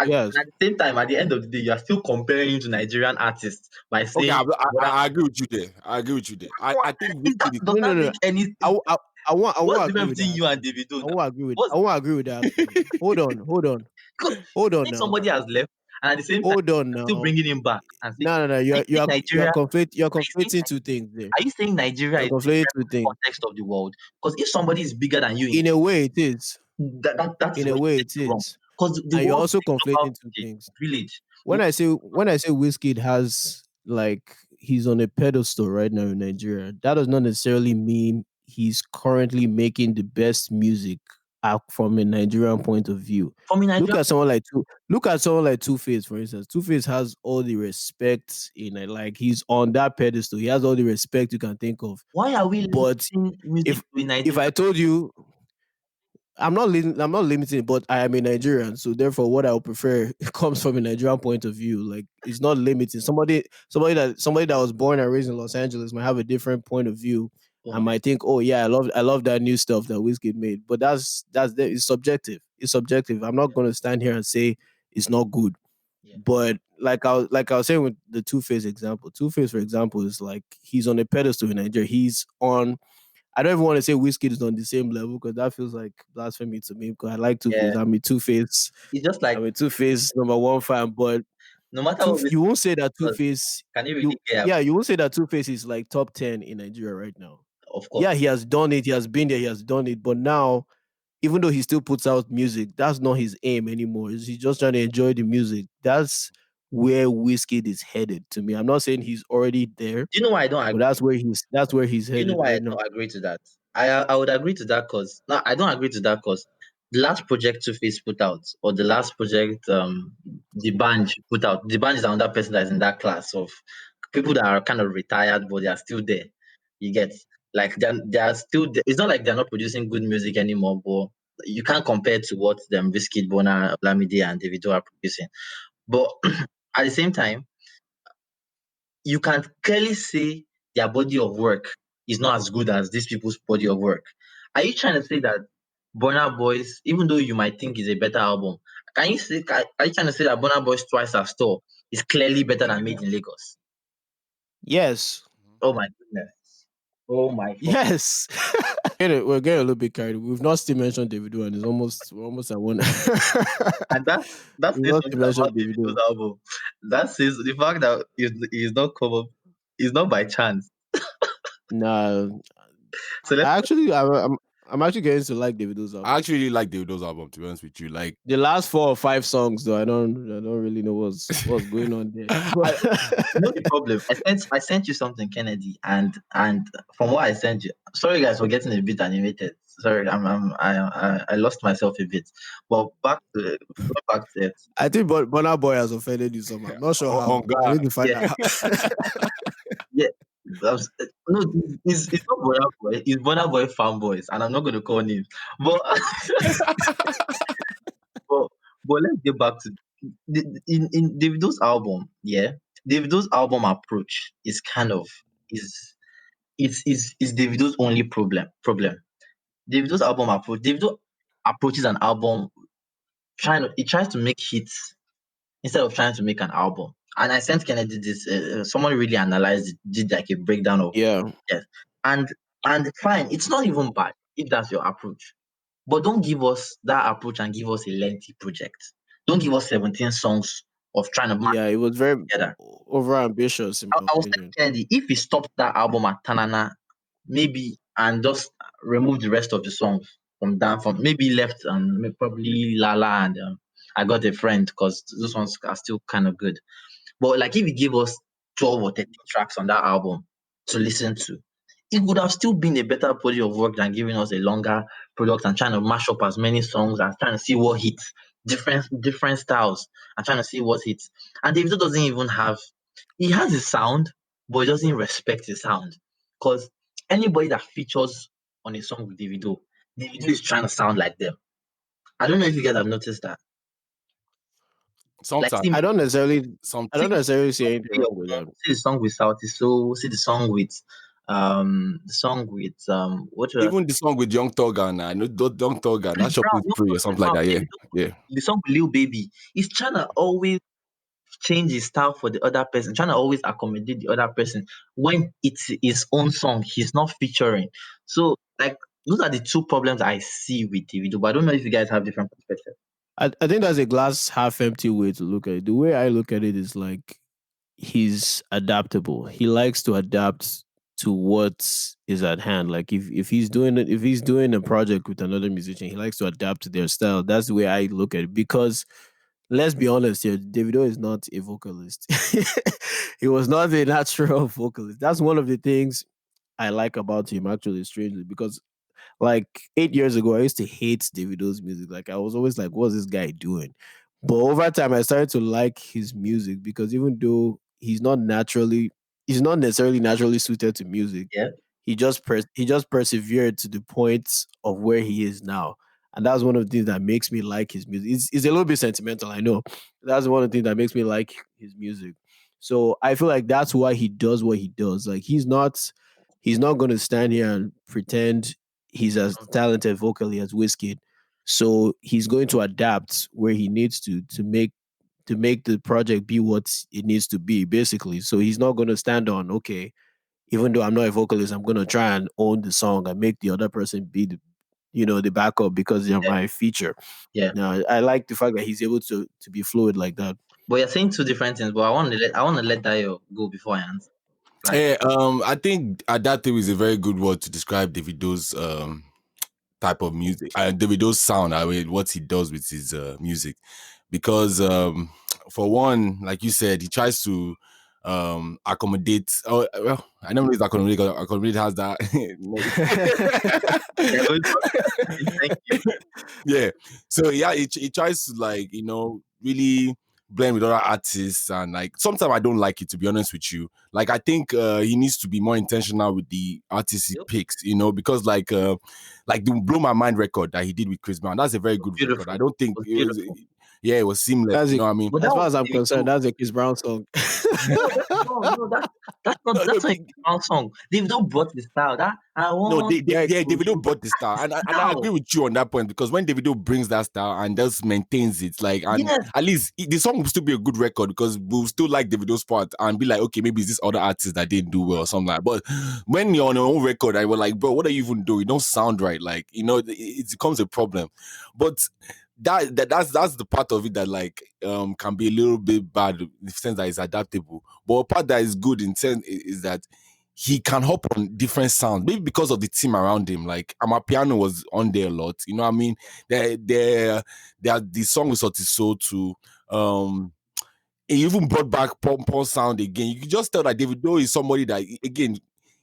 And Yes. at the same time, at the end of the day, you are still comparing him to Nigerian artists by Okay, saying whether I agree with you there. I agree with you there. I think that Whiskey is does No, no, that no. make any I, sense? w- I What's won't the agree difference with between that you and actually. Davido now? What's I won't agree with that actually. Hold on. because Hold on saying now. somebody has left and at the same time Hold on you're still now. bringing him back and saying, No, no, no. are you saying Nigeria? You're Are you saying conflating two things there. are you saying Nigeria You're is conflating different two from the things. context of the world? Because if somebody is bigger than you in In a way, it is. that is In a where you way, get it it wrong. is. Because the And you're world also is a global conflating two things. village. When I say Wizkid has like he's on a pedestal right now in Nigeria, that does not necessarily mean he's currently making the best music out from a Nigerian point of view. From a Nigerian, Look at someone like Two Face, for instance. Two Face has all the respect in it, like he's on that pedestal. He has all the respect you can think of. why are we But limiting music if to a if Nigerian? I told you I'm not limiting, but I am a Nigerian, so therefore, what I would prefer comes from a Nigerian point of view. Like, it's not limiting. Somebody that was born and raised in Los Angeles might have a different point of view. I Wow. might think, oh yeah, I love that new stuff that Wizkid made, but it's subjective. It's subjective. I'm not going to stand here and say it's not good. Yeah. But like I was saying with the Two Face example, Two Face for example is like he's on a pedestal in Nigeria. He's on. I don't even want to say Wizkid is on the same level because that feels like blasphemy to me. Because I like Two Yeah. Face. I'm a Two Face. It's just like I'm a Two Face number one fan. But no matter what we you won't say that Two does, Face. can you You really care? Yeah, you won't say that Two Face is like top 10 in Nigeria right now. Of course. Yeah, he has done it. He has been there. He has done it. But now, even though he still puts out music, that's not his aim anymore. He's just trying to enjoy the music. That's where Wizkid is headed to me. I'm not saying he's already there, Do you know why I don't but agree? that's where he's Do you know headed why I right now. don't agree to that? I would agree to that because no, I don't agree to that because the last project Two Face put out, or the last project the band put out, the band is another person that's in that class of people that are kind of retired but they are still there. You get like they are still there. It's not like they're not producing good music anymore, but you can't compare to what them Wizkid, Bona, Olamide, and Davido are producing. But at the same time, you can clearly see their body of work is not as good as these people's body of work. Are you trying to say that Burna Boys, even though you might think is a better album, are you trying to say that Burna Boys Twice as Tall is clearly better than Made in Lagos? Yes. Oh my goodness. Oh my fuck. Yes. We're getting a little bit carried. We've not still mentioned Davido, and we're almost at one. And that We've says not still something about mentioned Davido's Davido. album. That says the fact that he's not come up is not by chance. Nah, So let's I'm actually getting to like Davido's I album. actually really like Davido's album, to be honest with you. Like, The last 4 or 5 songs, though, I don't really know what's going on there. I, you know the problem. I sent you something, Kennedy, and from what I sent you, sorry guys for getting a bit animated. Sorry, I lost myself a bit. But back to it. I think Burna Boy has offended you somehow. I'm not sure on how. I God. need to find Yeah, out. yeah. No, it's not Burna Boy. It's Burna Boy fanboys, and I'm not going to call names. But but but let's get back to in Davido's album. Yeah, Davido's album approach is kind of is is Davido's only problem. Davido's album approach. Davido approaches an album he tries to make hits instead of trying to make an album. And I sent Kennedy this. Someone really analyzed it, did like a breakdown of Yeah, yes, and and fine. It's not even bad if that's your approach, but don't give us that approach and give us a lengthy project. Don't give us 17 songs of trying to match yeah, it was very together. over ambitious in my I was telling opinion. Kennedy if he stopped that album at Tanana, maybe and just remove the rest of the songs from maybe left probably Lala and I got a friend because those ones are still kind of good. But like if he gave us 12 or 13 tracks on that album to listen to, it would have still been a better body of work than giving us a longer product and trying to mash up as many songs and trying to see what hits, different styles and trying to see what hits. And Davido doesn't even have he has his sound, but he doesn't respect his sound. Because anybody that features on a song with Davido is trying to sound like them. I don't know if you guys have noticed that. Like sometimes, see I sometimes, don't see necessarily see anything Play wrong of with Love, that. see the song with South is so see the song with what was even the song with Young Thug and I know Young Thug and Chris that shop Brown, is no free or Chris something like Brown, that. Yeah, yeah. the song with Lil Baby. He's trying to always change his style for the other person, trying to always accommodate the other person when it's his own song, he's not featuring. So like those are the two problems I see with the video, but I don't know if you guys have different perspectives. I think that's a glass half empty way to look at it. The way I look at it is like he's adaptable. He likes to adapt to what is at hand. Like if he's doing a project with another musician, he likes to adapt to their style. That's the way I look at it. Because let's be honest here, Davido is not a vocalist. He was not a natural vocalist. That's one of the things I like about him actually, strangely, because like 8 years ago, I used to hate Davido's music. Like I was always like, "What's this guy doing?" But over time, I started to like his music because even though he's not necessarily naturally suited to music. Yeah. He just persevered to the point of where he is now. and that's one of the things that makes me like his music. It's a little bit sentimental, I know. That's one of the things that makes me like his music. So I feel like that's why he does what he does. Like he's not going to stand here and pretend he's as talented vocally as Wizkid. So he's going to adapt where he needs to make the project be what it needs to be, basically. So he's not going to stand on, okay, even though I'm not a vocalist, I'm going to try and own the song and make the other person be the backup because they're Yeah, my feature. yeah. Now, I like the fact that he's able to be fluid like that. But you're saying two different things. But I want to let Dayo go before I answer. Like, Yeah, I think adaptive is a very good word to describe Davido's type of music. Davido's sound, I mean, what he does with his music, because for one, like you said, he tries to accommodate. Oh, well, I don't know if accommodate. 'Cause accommodate has that. yeah, going for thank you. Yeah. So yeah, he tries to, like, really blend with other artists, and like sometimes I don't like it, to be honest with you. Like, I think he needs to be more intentional with the artists he Yep. picks, because like the Blow My Mind record that he did with Chris Brown, that's a very good record. Beautiful. I don't It think was it was, beautiful. yeah, it was seamless, That's you it. know what I mean? But As that far was as I'm concerned, Davido. that's a Chris Brown song. No, that's not No, no, that's not a wrong song. Davido brought the style. That I no, want to Yeah, yeah, push Davido you. brought the style, and I agree Now, with you on that point, because when Davido brings that style and just maintains it, like, and yes, at least the song will still be a good record, because we'll still like Davido's part and be like, okay, maybe it's this other artist that didn't do well or something like. But when you're on your own record, I was like, bro, what are you even doing? You don't sound right, like, it becomes a problem. But that's the part of it that, like, can be a little bit bad in the sense that it's adaptable. But a part that is good in sense is that he can hop on different sounds, maybe because of the team around him. Like, Amapiano was on there a lot. You know what I mean? There are the song with Soul to he even brought back pom sound again. You can just tell that Davido is somebody that, again,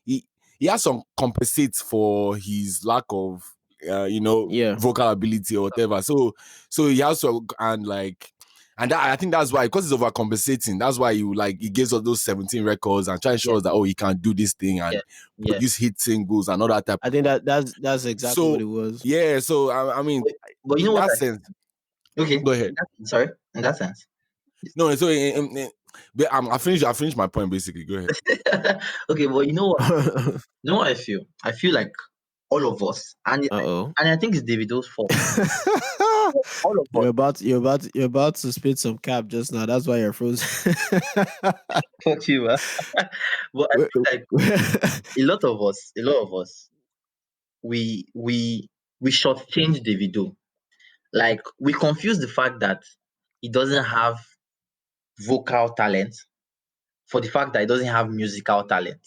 he he has some compensates for his lack of yeah, vocal ability or whatever. So he has to, and like, and that, I think that's why, because he's overcompensating. That's why he gives us those 17 records and try to yeah, show us that, oh, he can do this thing yeah, and yeah. produce hit singles and all that type I of think stuff. that's exactly what So it was. yeah, so I mean, But you know in what? that sense, Okay, go ahead. sorry. In that sense, No, so but I finished my point basically. Go ahead. okay. But you know what? You know what I feel? I feel like all of us, Uh-oh. and I think it's Davido's fault. All of us. You're about to spit some cap just now. That's why you're frozen. Fuck you, man. But I feel like a lot of us, we shortchange Davido. Like, we confuse the fact that he doesn't have vocal talent for the fact that he doesn't have musical talent.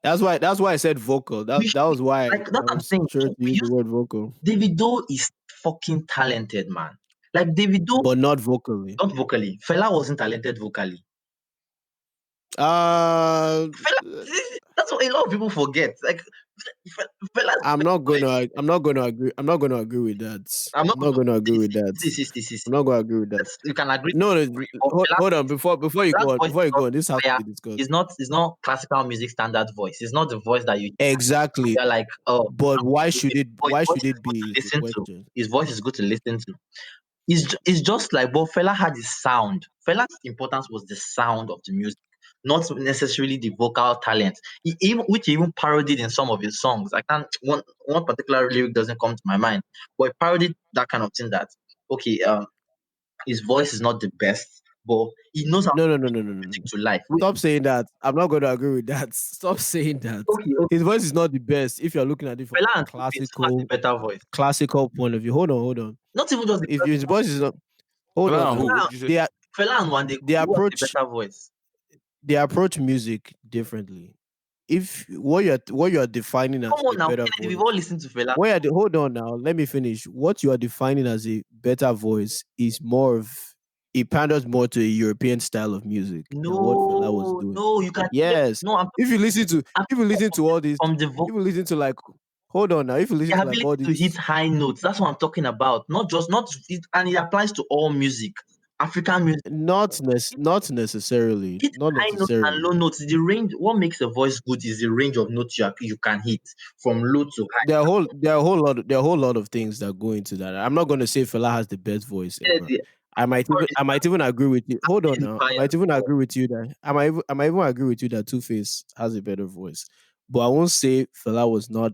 that's why I said vocal. We That should, was why like that I I'm was saying. sure to We use the use word vocal, Davido is fucking talented, man. Like Davido, but not vocally. not vocally. Fela wasn't talented vocally. Uh, Fela, that's what a lot of people forget. Like Fela, I'm not gonna. I'm not gonna agree. I'm not gonna agree with that. I'm not I'm going not to gonna agree with that. see. I'm not gonna agree with that. You can agree to No, no, disagree, but hold on. Before you Fela's go on, voice is not this has to where be discussed. it's not classical music standard voice. It's not the voice that you hear. Exactly. You're like, oh, But why his should it? his Why voice should is it good be? to Is the listen to. question. His voice is good to listen to. It's just like, but Fela had his sound. Fela's importance was the sound of the music, not necessarily the vocal talent. Which he even parodied in some of his songs. I can't one particular lyric doesn't come to my mind, but he parodied that kind of thing. That, okay, his voice is not the best, but he knows how to No, no, no, bring no, no, no, music no. to life. Stop saying that. I'm not going to agree with that. Stop saying that. Okay, okay. His voice is not the best if you're looking at it from Fela a and Two-Face, who has the better voice? classical point of view. Hold on, hold on. Not even just the If better his voice is not, hold on Who? now. What Fela, did you say? They are Fela and Wande, they who has the approach better voice? they approach music differently. If what you're defining Come as on a now, better Kennedy, we've all voice, listened to Fela. hold on now, let me finish. What you are defining as a better voice is more of it panders more to a European style of music than what Fela was No, doing. no, you can hear. Yes. No, If you listen to I'm if you listen to all this, from the if you listen to like hold on now, if you listen the to like ability all to hit these high notes. That's what I'm talking about. Not just not it, and it applies to all music. African music. Not necessarily. Hit Not high notes and low necessarily. notes. The range. What makes a voice good is the range of notes you can hit from low to high. There are a whole lot of things that go into that. I'm not gonna say Fela has the best voice Yeah, ever. I might even agree with you. Hold on now. I might even agree with you that I might even agree with you that Two Face has a better voice. But I won't say Fela was not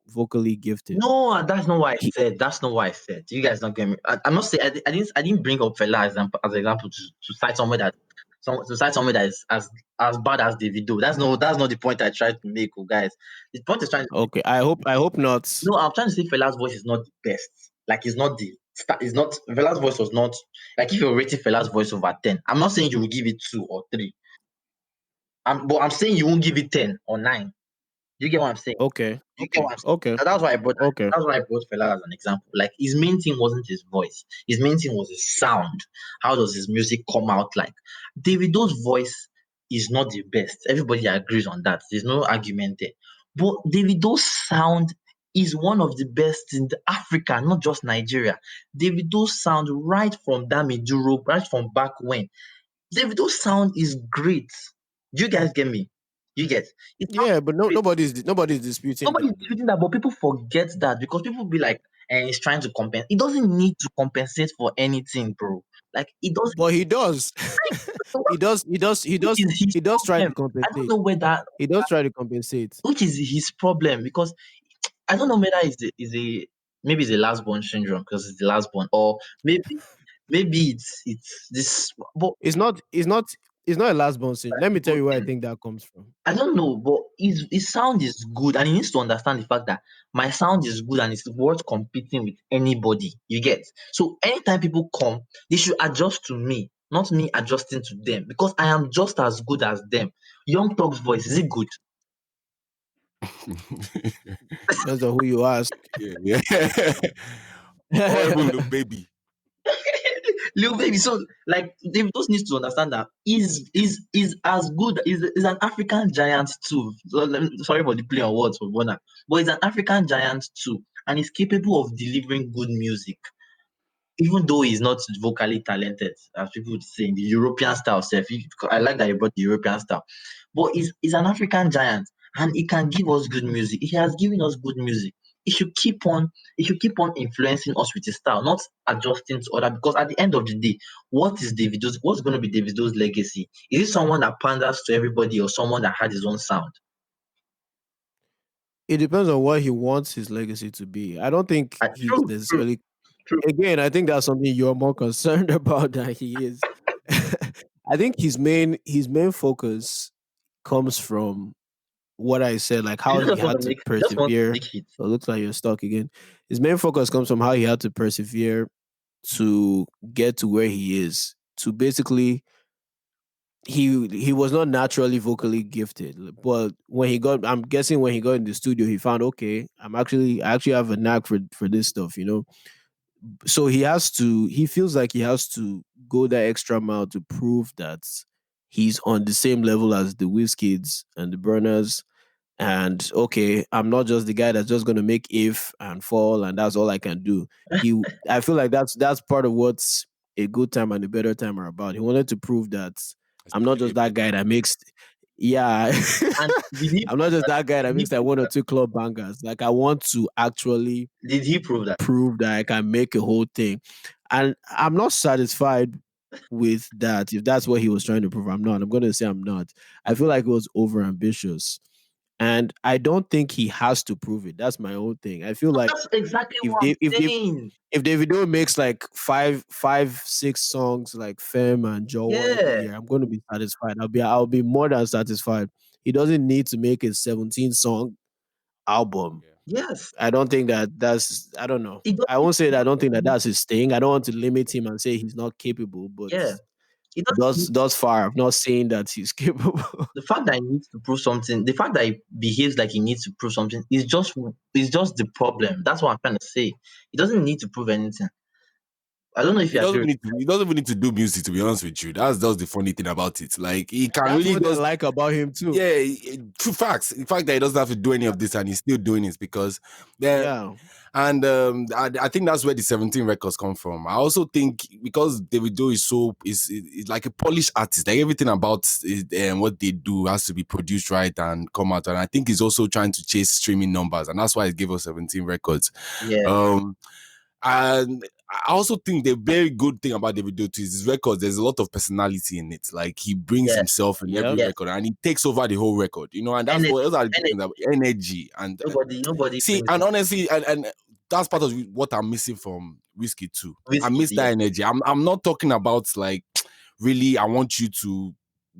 vocally gifted. No, that's not what I He, said. That's not what I said. You guys don't get me. I'm not saying I didn't bring up Fela as an example to cite someone that to cite someone that is as bad as Davido. That's not the point I tried to make, oh, guys. The point is trying to okay, I hope not. no. I'm trying to say Fela's voice is not the best. Like it's not the it's not Fela's voice was not like if you're rating Fela's voice over 10. I'm not saying you will give it 2 or 3. But I'm saying you won't give it 10 or 9. Do you get what I'm saying? Okay, Do you get what I'm saying? okay, That's why I brought okay. Fela as an example. Like his main thing wasn't his voice. His main thing was his sound. How does his music come out like? Davido's voice is not the best. Everybody agrees on that. There's no argument there. But Davido's sound is one of the best in Africa, not just Nigeria. Davido's sound right from Damiduro, right from back when. Davido's sound is great. Do you guys get me? You get it sounds Yeah, but no, great. nobody's disputing Nobody's that. disputing that, but people forget that because people be like, he's trying to compensate. He doesn't need to compensate for anything, bro. Like, he doesn't. But he does. So which is his He does try problem. to I don't compensate. know whether, He does try to compensate. which is his problem because I don't know whether maybe it's a last born syndrome because it's the last born, or maybe it's this. But It's not it's not a last born sin. Let me tell people you where I think think that comes from. I don't know, but his sound is good, and he needs to understand the fact that my sound is good and it's worth competing with anybody. You get? So anytime people come, they should adjust to me, not me adjusting to them, because I am just as good as them. Young Thug's voice is it good? Depends on who you ask. Yeah, yeah. Or even the baby. Lil Baby. So like they just needs to understand that is as good is an African giant too. So, sorry for the play on words for Bona, but he's an African giant too, and is capable of delivering good music. Even though he's not vocally talented, as people would say in the European style self. I like that you brought the European style. But he's an African giant and he can give us good music. He has given us good music. He should keep on influencing us with his style, not adjusting to other because at the end of the day, what's gonna be Davido's legacy? Is it someone that panders to everybody or someone that had his own sound? It depends on what he wants his legacy to be. I don't think he's True, true, necessarily. true. Again, I think that's something you're more concerned about than he is. I think his main focus comes from what I said, like He how he had to just wants to persevere. make hits. So it looks like you're stuck again. His main focus comes from how he had to persevere to get to where he is. To basically, he was not naturally vocally gifted, but when he got, I'm guessing when he got in the studio, he found okay, I actually have a knack for this stuff, you know. So he feels like he has to go that extra mile to prove that he's on the same level as the Wizkids and the Burners. And okay, I'm not just the guy that's just gonna make if and fall and that's all I can do. I feel like that's part of what's a good time and a better time are about. He wanted to prove that I'm not Especially just a that guy better that time. makes, yeah. And did he I'm not prove just that? that guy that Did he makes like prove one or that? two club bangers. Like I want to actually Did he prove that? prove that I can make a whole thing. And I'm not satisfied with that. If that's what he was trying to prove, I'm not. I'm going to say I'm not. I feel like it was over ambitious. And I don't think he has to prove it. That's my own thing. I feel like That's exactly if what I'm they, if they, saying. if Davido makes like five, 6 songs like Femme and Jowo every Yeah. year, I'm going to be satisfied. I'll be more than satisfied. He doesn't need to make a 17 song album. Yeah. Yes. I don't think that's, I don't know. It I doesn't won't say that I don't think that need, that's his thing. I don't want to limit him and say he's not capable, but yeah. It doesn't need, thus far, I'm not saying that he's capable. the fact that he needs to prove something, the fact that he behaves like he needs to prove something is just the problem. That's what I'm trying to say. He doesn't need to prove anything. I don't know if He you doesn't agree. even need to. He doesn't even need to do music. To be honest with you, that's the funny thing about it. Like he can That's really what I just like about him too. yeah, true facts. The fact that he doesn't have to do any of this and he's still doing it because there. Yeah. And I think that's where the 17 records come from. I also think because Davido is so is like a polished artist, like everything about what they do has to be produced right and come out. And I think he's also trying to chase streaming numbers, and that's why he gave us 17 records. Yeah, Um, and I also think the very good thing about Davido too is his records. There's a lot of personality in it. Like he brings yeah, himself in every Yep. yeah. record, and he takes over the whole record. And that's Energy, what those are the good things energy. about energy. And Nobody see, brings and that. honestly, and that's part of what I'm missing from Wizkid too. I Whiskey, miss yeah, that energy. I'm not talking about like really. I want you to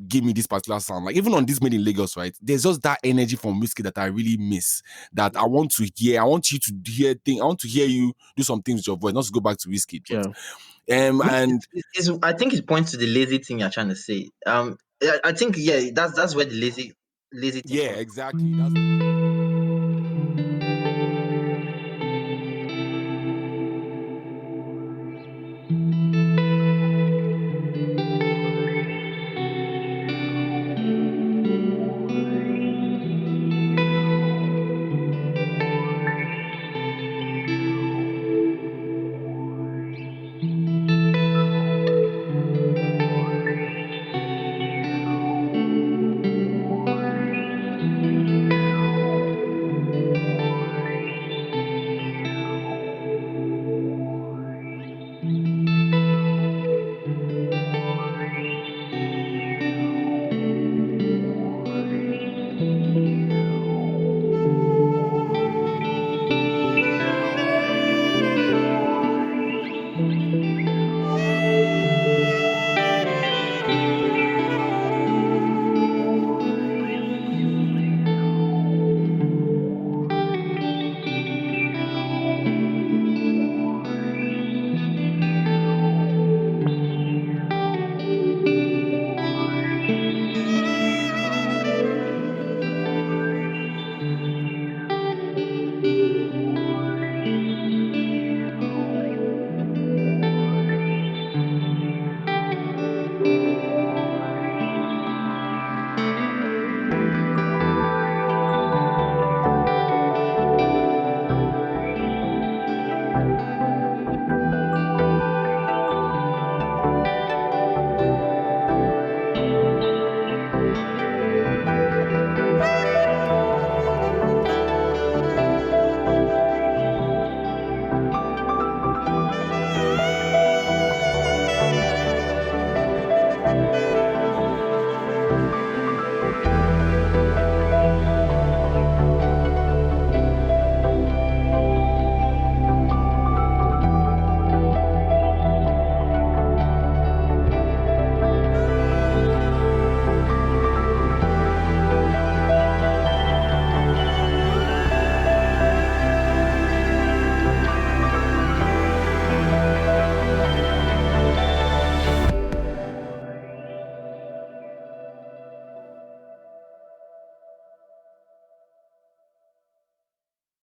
give me this particular sound. Like even on this made in Lagos, right? There's just that energy from Whiskey that I really miss. That I want to hear. I want you to hear things. I want to hear you do some things with your voice. Not to go back to Whiskey, but Yeah. which and I think it points to the lazy thing you're trying to say. I think yeah, that's where the lazy thing yeah, comes. exactly. That's